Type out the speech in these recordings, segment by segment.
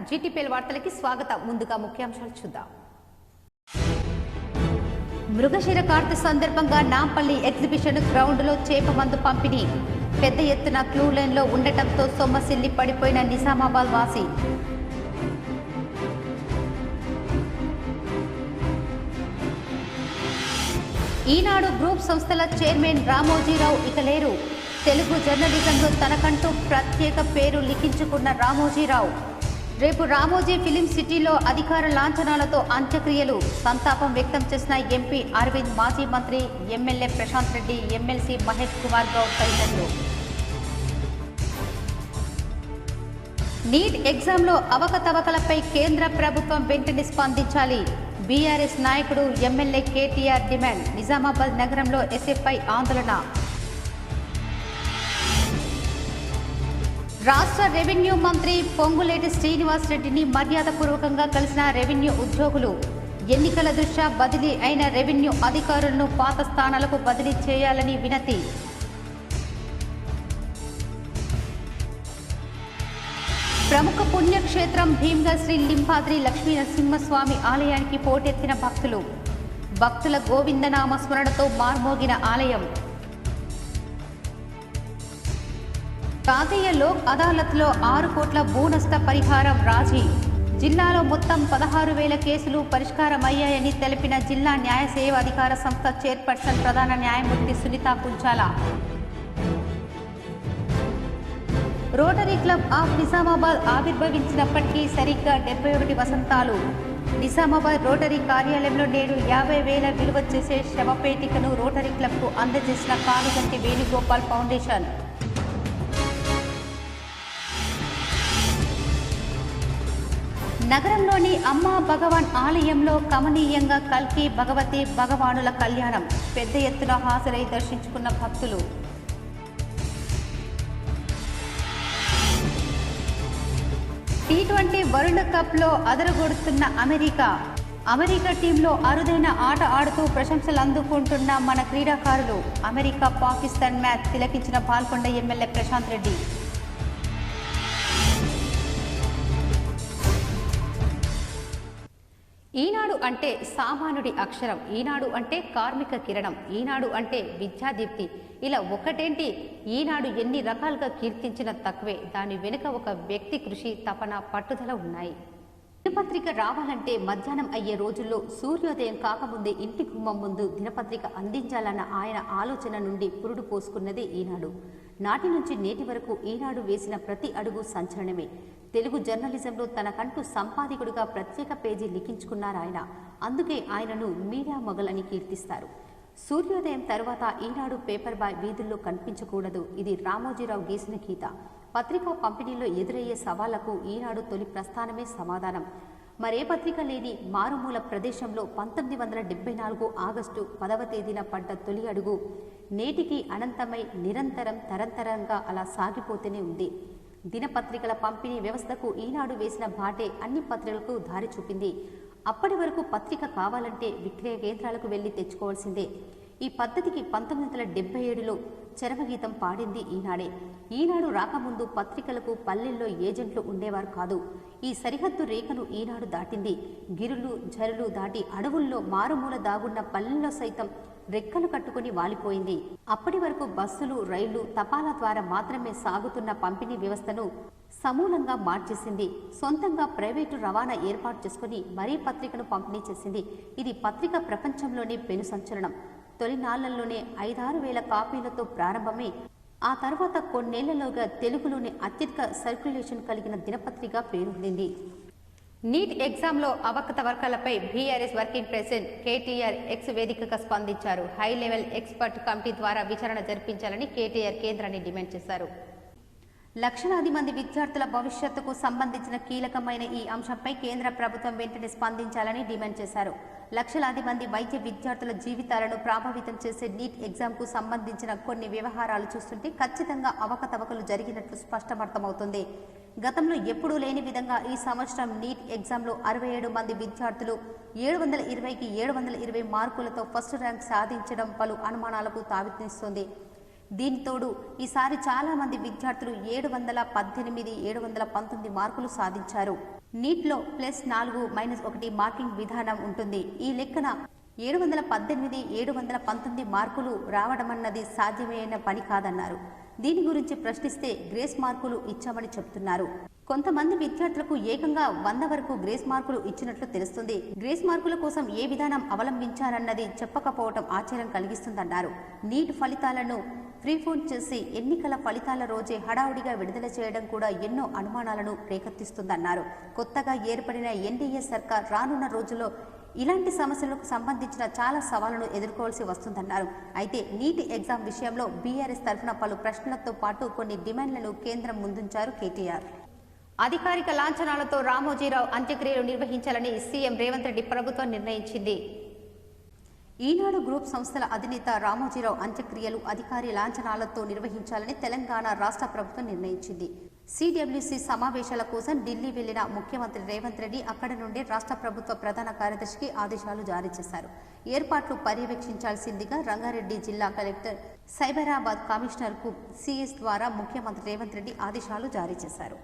GTPL వార్తలకి స్వాగతం. ముందుగా ముఖ్యాంశాలు చూద్దాం. మృగశిర కార్తె సందర్భంగా నాంపల్లి ఎగ్జిబిషన్ గ్రౌండ్లో చేప మందు పంపిణీ. పెద్ద ఎత్తున క్లూ లైన్లో ఉండటంతో సొమ్మసిల్లి పడిపోయిన నిజామాబాద్ వాసి. ఈనాడు గ్రూప్ సంస్థల చైర్మన్ రామోజీరావు ఇక లేరు. తెలుగు జర్నలిజంలో తనకంటూ ప్రత్యేక పేరు లిఖించుకున్న రామోజీరావు. రేపు రామోజీ ఫిలిం సిటీలో అధికార లాంఛనాలతో అంత్యక్రియలు. సంతాపం వ్యక్తం చేసిన ఎంపీ అరవింద్, మాజీ మంత్రి ఎమ్మెల్యే ప్రశాంత్ రెడ్డి, ఎమ్మెల్సీ మహేష్ కుమార్ గౌడ్ తదితరులు. నీట్ ఎగ్జామ్లో అవకతవకలపై కేంద్ర ప్రభుత్వం వెంటనే స్పందించాలి. బీఆర్ఎస్ నాయకుడు ఎమ్మెల్యే కేటీఆర్ డిమాండ్. నిజామాబాద్ నగరంలో ఎస్ఎఫ్ఐ ఆందోళన. రాష్ట్ర రెవెన్యూ మంత్రి పొంగులేటి శ్రీనివాస్ రెడ్డిని మర్యాదపూర్వకంగా కలిసిన రెవెన్యూ ఉద్యోగులు. ఎన్నికల దృష్ట్యా బదిలీ అయిన రెవెన్యూ అధికారులను పాత స్థానాలకు బదిలీ చేయాలని వినతి. ప్రముఖ పుణ్యక్షేత్రం భీమ్గల్ శ్రీ లింబాద్రి లక్ష్మీ నరసింహస్వామి ఆలయానికి పోటెత్తిన భక్తులు. భక్తుల గోవిందనామ స్మరణతో మార్మోగిన ఆలయం. ప్రాంతీయ లోక్ అదాలత్లో 6 కోట్ల భూ నష్ట పరిహారం రాజీ. జిల్లాలో మొత్తం 16,000 కేసులు పరిష్కారమయ్యాయని తెలిపిన జిల్లా న్యాయ సేవ అధికార సంస్థ చైర్పర్సన్ ప్రధాన న్యాయమూర్తి Sunitha Kunchala. Rotary Club of Nizamabad ఆవిర్భవించినప్పటికీ సరిగ్గా 71 వసంతాలు. నిజామాబాద్ రోటరీ కార్యాలయంలో నేడు 50,000 విలువ చేసే శవపేటికను రోటరీ క్లబ్కు అందజేసిన కానుగంటి వేణుగోపాల్ ఫౌండేషన్. నగరంలోని అమ్మా భగవాన్ ఆలయంలో కమనీయంగా కల్కి భగవతి భగవానుల కళ్యాణం. పెద్ద ఎత్తున హాజరై దర్శించుకున్న భక్తులు. T20 వరల్డ్ కప్లో అదరగొడుతున్న అమెరికా టీంలో అరుదైన ఆట ఆడుతూ ప్రశంసలు అందుకుంటున్న మన క్రీడాకారులు. అమెరికా పాకిస్తాన్ మ్యాచ్ తిలకించిన పాల్గొండ ఎమ్మెల్యే ప్రశాంత్ రెడ్డి. ఈనాడు అంటే సామాన్యుడి అక్షరం, ఈనాడు అంటే కార్మిక కిరణం, ఈనాడు అంటే విద్యాదీప్తి. ఇలా ఒకటేంటి, ఈనాడు ఎన్ని రకాలుగా కీర్తించిన తక్కువే. దాని వెనుక ఒక వ్యక్తి కృషి, తపన, పట్టుదల ఉన్నాయి. దినపత్రిక రావాలంటే మధ్యాహ్నం అయ్యే రోజుల్లో సూర్యోదయం కాకముందే ఇంటి గుమ్మం ముందు దినపత్రిక అందించాలన్న ఆయన ఆలోచన నుండి పురుడు పోసుకున్నదే ఈనాడు. నాటి నుంచి నేటి వరకు ఈనాడు వేసిన ప్రతి అడుగు సంచలనమే. తెలుగు జర్నలిజంలో తనకంటూ సంపాదకుడిగా ప్రత్యేక పేజీ లిఖించుకున్నారాయన. అందుకే ఆయనను మీడియా మొగల్ అని కీర్తిస్తారు. సూర్యోదయం తర్వాత ఈనాడు పేపర్ బాయ్ వీధుల్లో కనిపించకూడదు. ఇది రామోజీరావు గీసిన గీత. పత్రికా పంపిణీలో ఎదురయ్యే సవాళ్లకు ఈనాడు తొలి ప్రస్థానమే సమాధానం. మరే పత్రిక లేని మారుమూల ప్రదేశంలో 1974 ఆగస్టు 10వ తేదీన పడ్డ తొలి అడుగు నేటికి అనంతమై నిరంతరం తరంతరంగా అలా సాగిపోతూనే ఉంది. దినపత్రికల పంపిణీ వ్యవస్థకు ఈనాడు వేసిన బాటే అన్ని పత్రికలకు దారి చూపింది. అప్పటి వరకు పత్రిక కావాలంటే విక్రయ కేంద్రాలకు వెళ్లి తెచ్చుకోవాల్సిందే. ఈ పద్ధతికి 1977లో చరమగీతం పాడింది ఈనాడే. ఈనాడు రాకముందు పత్రికలకు పల్లెల్లో ఏజెంట్లు ఉండేవారు కాదు. ఈ సరిహద్దు రేఖను ఈనాడు దాటింది. గిరులు జరులు దాటి అడవుల్లో మారుమూల దాగున్న పల్లెల్లో సైతం రెక్కలు కట్టుకుని వాలిపోయింది. అప్పటి వరకు బస్సులు, రైళ్లు, తపాలా ద్వారా మాత్రమే సాగుతున్న పంపిణీ వ్యవస్థను సమూలంగా మార్చేసింది. సొంతంగా ప్రైవేటు రవాణా ఏర్పాటు చేసుకుని మరీ పత్రికను పంపిణీ చేసింది. ఇది పత్రిక ప్రపంచంలోనే పెను సంచలనం. తొలి నాళ్లలోనే 5-6 వేల కాపీలతో ప్రారంభమై ఆ తర్వాత కొన్నేళ్లలోగా తెలుగులోని అత్యధిక సర్క్యులేషన్ కలిగిన దినపత్రిక పేరొందింది. నీట్ ఎగ్జామ్లో అవకతవకలపై BRS working president KTR X వేదికగా స్పందించారు. హై లెవెల్ ఎక్స్పర్ట్ కమిటీ ద్వారా విచారణ జరిపించాలని కేటీఆర్ కేంద్రాన్ని డిమాండ్ చేశారు. లక్షలాది మంది విద్యార్థుల భవిష్యత్తుకు సంబంధించిన కీలకమైన ఈ అంశంపై కేంద్ర ప్రభుత్వం వెంటనే స్పందించాలని డిమాండ్ చేశారు. లక్షలాది మంది వైద్య విద్యార్థుల జీవితాలను ప్రభావితం చేసే నీట్ ఎగ్జామ్కు సంబంధించిన కొన్ని వ్యవహారాలు చూస్తుంటే ఖచ్చితంగా అవకతవకలు జరిగినట్లు స్పష్టమర్థమవుతుంది. గతంలో ఎప్పుడూ లేని విధంగా ఈ సంవత్సరం నీట్ ఎగ్జామ్లో 67 మంది విద్యార్థులు 720కి 720 మార్కులతో ఫస్ట్ ర్యాంక్ సాధించడం పలు అనుమానాలకు తావిస్తోంది. దీనితోడు ఈసారి చాలా మంది విద్యార్థులు 718, 719 మార్కులు సాధించారు. నీట్లో +4 -1 మార్కింగ్ విధానం ఉంటుంది. ఈ లెక్కన 718, 719 మార్కులు రావడమన్నది సాధ్యమైన పని కాదన్నారు. దీని గురించి ప్రశ్నిస్తే గ్రేస్ మార్కులు ఇచ్చామని చెప్తున్నారు. కొంతమంది విద్యార్థులకు ఏకంగా 100 వరకు గ్రేస్ మార్కులు ఇచ్చినట్లు తెలుస్తుంది. గ్రేస్ మార్కుల కోసం ఏ విధానం అవలంబించారన్నది చెప్పకపోవడం ఆశ్చర్యం కలిగిస్తుందన్నారు. నీట్ ఫలితాలను ప్రీపోన్ చేసి ఎన్నికల ఫలితాల రోజే హడావుడిగా విడుదల చేయడం కూడా ఎన్నో అనుమానాలను రేకెత్తిస్తుందన్నారు. కొత్తగా ఏర్పడిన ఎన్డీఏ సర్కార్ రానున్న రోజుల్లో ఇలాంటి సమస్యలకు సంబంధించిన చాలా సవాళ్లను ఎదుర్కోవాల్సి వస్తుందన్నారు. అయితే నీట్ ఎగ్జామ్ విషయంలో బీఆర్ఎస్ తరఫున పలు ప్రశ్నలతో పాటు కొన్ని డిమాండ్లను కేంద్రం ముందుంచారు కేటీఆర్. అధికారిక లాంఛనాలతో రామోజీరావు అంత్యక్రియలు నిర్వహించాలని సీఎం రేవంత్ రెడ్డి ప్రభుత్వం నిర్ణయించింది. ఈనాడు గ్రూప్ సంస్థల అధినేత రామోజీరావు అంత్యక్రియలు అధికారి లాంఛనాలతో నిర్వహించాలని తెలంగాణ రాష్ట్ర ప్రభుత్వం నిర్ణయించింది. సిడబ్ల్యూసీ సమావేశాల కోసం ఢిల్లీ వెళ్లిన ముఖ్యమంత్రి రేవంత్ రెడ్డి అక్కడి నుండి రాష్ట్ర ప్రభుత్వ ప్రధాన కార్యదర్శికి ఆదేశాలు జారీ చేశారు. ఏర్పాట్లు పర్యవేక్షించాల్సిందిగా రంగారెడ్డి జిల్లా కలెక్టర్, సైబరాబాద్ కమిషనర్కు సిఎస్ ద్వారా ముఖ్యమంత్రి రేవంత్ రెడ్డి ఆదేశాలు జారీ చేశారు.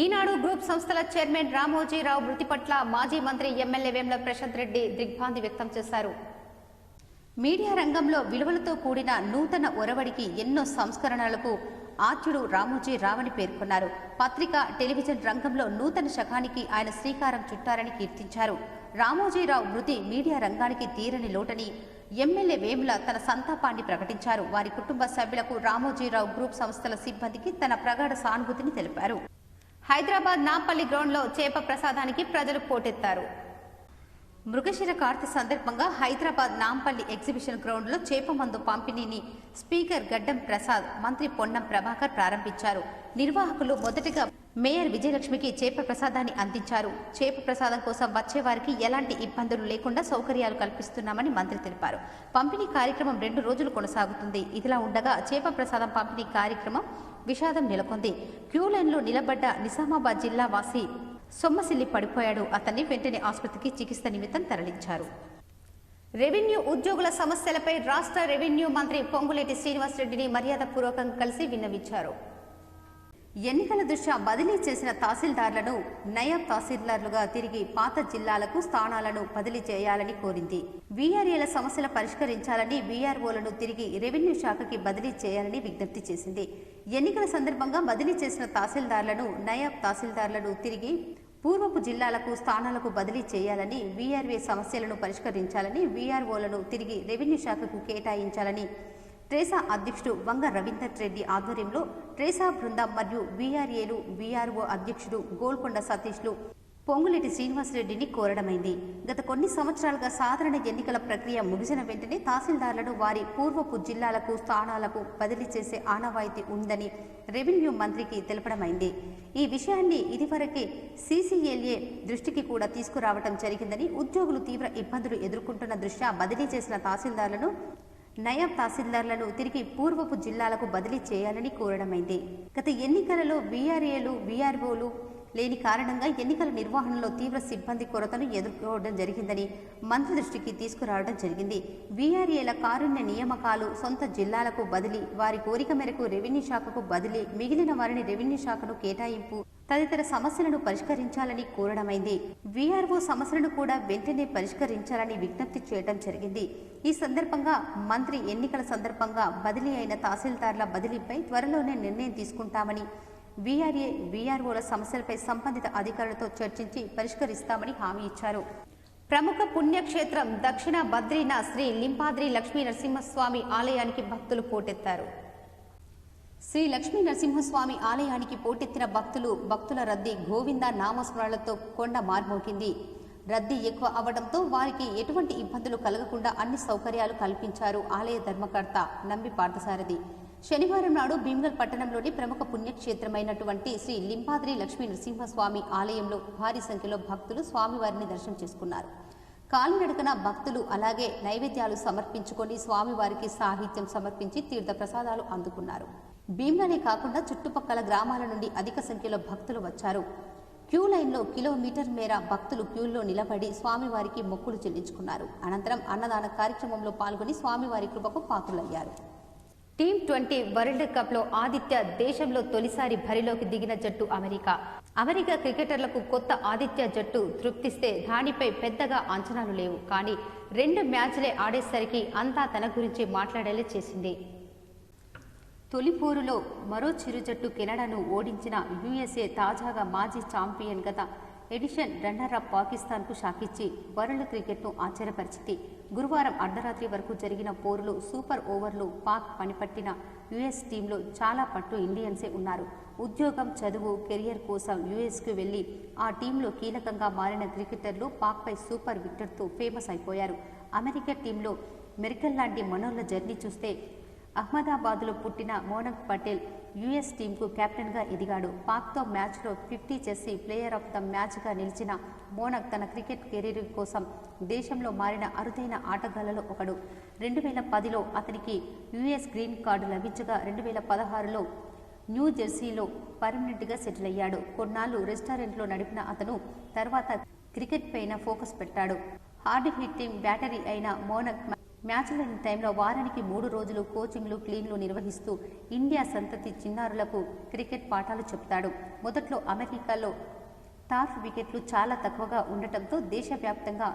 ఈనాడు గ్రూప్ సంస్థల చైర్మన్ రామోజీరావు మృతి పట్ల మాజీ మంత్రి ఎమ్మెల్యే వేముల ప్రశాంత్ రెడ్డి దిగ్భ్రాంతి వ్యక్తం చేశారు. మీడియా రంగంలో విలువలతో కూడిన నూతన ఒరవడికి ఎన్నో సంస్కరణలకు ఆద్యుడు రామోజీరావుని పేర్కొన్నారు. పత్రిక, టెలివిజన్ రంగంలో నూతన శకానికి ఆయన శ్రీకారం చుట్టారని కీర్తించారు. రామోజీరావు మృతి మీడియా రంగానికి తీరని లోటని ఎమ్మెల్యే వేముల తన సంతాపాన్ని ప్రకటించారు. వారి కుటుంబ సభ్యులకు, రామోజీరావు గ్రూప్ సంస్థల సిబ్బందికి తన ప్రగాఢ సానుభూతిని తెలిపారు. హైదరాబాద్ నాంపల్లి గ్రౌండ్లో చేప ప్రసాదానికి ప్రజలు పోటెత్తారు. మృగశిర కార్తె సందర్భంగా హైదరాబాద్ నాంపల్లి ఎగ్జిబిషన్ గ్రౌండ్లో చేప మందు పంపిణీని స్పీకర్ గడ్డం ప్రసాద్, మంత్రి పొన్నం ప్రభాకర్ ప్రారంభించారు. నిర్వాహకులు మొదటగా మేయర్ విజయలక్ష్మికి చేప ప్రసాదాన్ని అందించారు. చేప ప్రసాదం కోసం వచ్చే వారికి ఎలాంటి ఇబ్బందులు లేకుండా సౌకర్యాలు కల్పిస్తున్నామని మంత్రి తెలిపారు. పంపిణీ కార్యక్రమం 2 రోజులు కొనసాగుతుంది. ఇదిలా ఉండగా చేప ప్రసాదం పంపిణీ కార్యక్రమం విషాదం నెలకొంది. క్యూ లైన్లో నిలబడ్డ నిజామాబాద్ జిల్లా వాసి సొమ్మసిల్లి పడిపోయాడు. అతన్ని వెంటనే ఆసుపత్రికి చికిత్స నిమిత్తం తరలించారు. రెవెన్యూ ఉద్యోగుల సమస్యలపై రాష్ట్ర రెవెన్యూ మంత్రి పొంగులేటి శ్రీనివాసరెడ్డిని మర్యాదపూర్వకంగా కలిసి విన్నవించారు. ఎన్నికల దృష్ట్యా బదిలీ చేసిన తహసీల్దార్లను నయాబ్ తహసీల్దార్లుగా తిరిగి పాత జిల్లాలకు స్థానాలను బదిలీ చేయాలని కోరింది. వీఆర్ఏల సమస్యలు పరిష్కరించాలని, వీఆర్ఓలను తిరిగి రెవెన్యూ శాఖకి బదిలీ చేయాలని విజ్ఞప్తి చేసింది. ఎన్నికల సందర్భంగా బదిలీ చేసిన తహసీల్దార్లను, నయాబ్ తహసీల్దార్లను తిరిగి పూర్వపు జిల్లాలకు స్థానాలకు బదిలీ చేయాలని, వీఆర్ఏ సమస్యలను పరిష్కరించాలని, వీఆర్ఓలను తిరిగి రెవెన్యూ శాఖకు కేటాయించాలని ట్రేసా అధ్యక్షుడు వంగ రవీందర్ రెడ్డి ఆధ్వర్యంలో ట్రేసా బృందం మరియు వీఆర్ఏలు, వీఆర్ఓ అధ్యక్షుడు గోల్కొండ సతీష్లు పొంగులేటి శ్రీనివాసరెడ్డిని కోరడమైంది. గత కొన్ని సంవత్సరాలుగా సాధారణ ఎన్నికల ప్రక్రియ ముగిసిన వెంటనే తహసీల్దార్లను వారి పూర్వపు జిల్లాలకు స్థానాలకు బదిలీ చేసే ఆనవాయితీ ఉందని రెవెన్యూ మంత్రికి తెలపడమైంది. ఈ విషయాన్ని ఇదివరకే సీసీఎల్ఏ దృష్టికి కూడా తీసుకురావడం జరిగిందని, ఉద్యోగులు తీవ్ర ఇబ్బందులు ఎదుర్కొంటున్న దృష్ట్యా బదిలీ చేసిన తహసీల్దార్లను, నయాబ్ తహసీల్దార్లను తిరిగి పూర్వపు జిల్లాలకు బదిలీ చేయాలని కోరడమైంది. గత ఎన్నికలలో వీఆర్ఏలు, వీఆర్ఓలు లేని కారణంగా ఎన్నికల నిర్వహణలో తీవ్ర సిబ్బంది కొరతను ఎదుర్కోవడం జరిగిందని మంత్రి దృష్టికి తీసుకురావడం జరిగింది. వీఆర్ఏల కారుణ్య నియామకాలు, సొంత జిల్లాలకు బదిలీ, వారి కోరిక మేరకు రెవెన్యూ శాఖకు బదిలీ, మిగిలిన వారిని రెవెన్యూ శాఖను కేటాయింపు తదితర సమస్యలను పరిష్కరించాలని కోరడమైంది. వీఆర్ఓ సమస్యలను కూడా వెంటనే పరిష్కరించాలని విజ్ఞప్తి చేయడం జరిగింది. ఈ సందర్భంగా మంత్రి ఎన్నికల సందర్భంగా బదిలీ అయిన తహసీల్దార్ల బదిలీపై త్వరలోనే నిర్ణయం తీసుకుంటామని, వీఆర్ఏ, వీఆర్ఓల సమస్యలపై సంబంధిత అధికారులతో చర్చించి పరిష్కరిస్తామని హామీ ఇచ్చారు. ప్రముఖ పుణ్యక్షేత్రం దక్షిణ బద్రీనాథ్ శ్రీ లింపాద్రి లక్ష్మీ నరసింహస్వామి ఆలయానికి భక్తులు పోటెత్తారు. శ్రీ లక్ష్మీ నరసింహస్వామి ఆలయానికి పోటెత్తిన భక్తుల రద్దీ గోవింద నామస్మరణలతో కొండ మార్మోగింది. రద్దీ ఎక్కువ అవడంతో వారికి ఎటువంటి ఇబ్బందులు కలగకుండా అన్ని సౌకర్యాలు కల్పించారు ఆలయ ధర్మకర్త నంబి పార్థసారథి. శనివారం నాడు భీమ్గల్ పట్టణంలోని ప్రముఖ పుణ్యక్షేత్రమైనటువంటి శ్రీ లింపాద్రి లక్ష్మీ నరసింహస్వామి ఆలయంలో భారీ సంఖ్యలో భక్తులు స్వామివారిని దర్శనం చేసుకున్నారు. కాలినడకన భక్తులు అలాగే నైవేద్యాలు సమర్పించుకొని స్వామివారికి సాహిత్యం సమర్పించి తీర్థ ప్రసాదాలు అందుకున్నారు. భీమ్గలే కాకుండా చుట్టుపక్కల గ్రామాల నుండి అధిక సంఖ్యలో భక్తులు వచ్చారు. క్యూ లైన్లో కిలోమీటర్ మేర భక్తులు క్యూల్లో నిలబడి స్వామివారికి మొక్కులు చెల్లించుకున్నారు. అనంతరం అన్నదాన కార్యక్రమంలో పాల్గొని స్వామివారి కృపకు పాత్రులయ్యారు. T20 వరల్డ్ కప్లో ఆదిత్య దేశంలో తొలిసారి బరిలోకి దిగిన జట్టు అమెరికా క్రికెటర్లకు కొత్త ఆదిత్య జట్టు తృప్తిస్తే దానిపై పెద్దగా అంచనాలు లేవు. కానీ 2 మ్యాచ్లే ఆడేసరికి అంతా తన గురించి మాట్లాడేలా చేసింది. తొలి పోరులో మరో చిరు జట్టు కెనడాను ఓడించిన USA తాజాగా మాజీ ఛాంపియన్ గత ఎడిషన్ రన్నరప్ పాకిస్తాన్కు షాకిచ్చి వరల్డ్ క్రికెట్ను ఆశ్చర్యపరిచింది. గురువారం అర్ధరాత్రి వరకు జరిగిన పోరులో సూపర్ ఓవర్లు పాక్ పనిపట్టిన US టీంలో చాలా పట్టు ఇండియన్సే ఉన్నారు. ఉద్యోగం, చదువు, కెరియర్ కోసం USకు వెళ్లి ఆ టీంలో కీలకంగా మారిన క్రికెటర్లు పాక్పై సూపర్ వికెట్తో ఫేమస్ అయిపోయారు. అమెరికా టీంలో మెరికల్ లాంటి మనోళ్ల జర్నీ చూస్తే అహ్మదాబాద్లో పుట్టిన మోనక్ పటేల్ US టీంకు కెప్టెన్గా ఎదిగాడు. పాక్తో మ్యాచ్లో 50 చేసి ప్లేయర్ ఆఫ్ ద మ్యాచ్గా నిలిచిన మోనక్ తన క్రికెట్ కెరీర్ కోసం దేశంలో మారిన అరుదైన ఆటగాళ్లలో ఒకడు. 2010లో అతనికి US గ్రీన్ కార్డు లభించగా 2016లో న్యూ జెర్సీలో పర్మనెంట్గా సెటిల్ అయ్యాడు. కొన్నాళ్లు రెస్టారెంట్లో నడిపిన అతను తర్వాత క్రికెట్ పైన ఫోకస్ పెట్టాడు. హార్డ్ హిట్టింగ్ బ్యాటరీ అయిన మోనక్ మ్యాచ్ల టైంలో వారానికి 3 రోజులు కోచింగ్లు, క్లీన్లు నిర్వహిస్తూ ఇండియా సంతతి చిన్నారులకు క్రికెట్ పాఠాలు చెప్తాడు. మొదట్లో అమెరికాలో టాప్ వికెట్లు చాలా తక్కువగా ఉండటంతో దేశవ్యాప్తంగా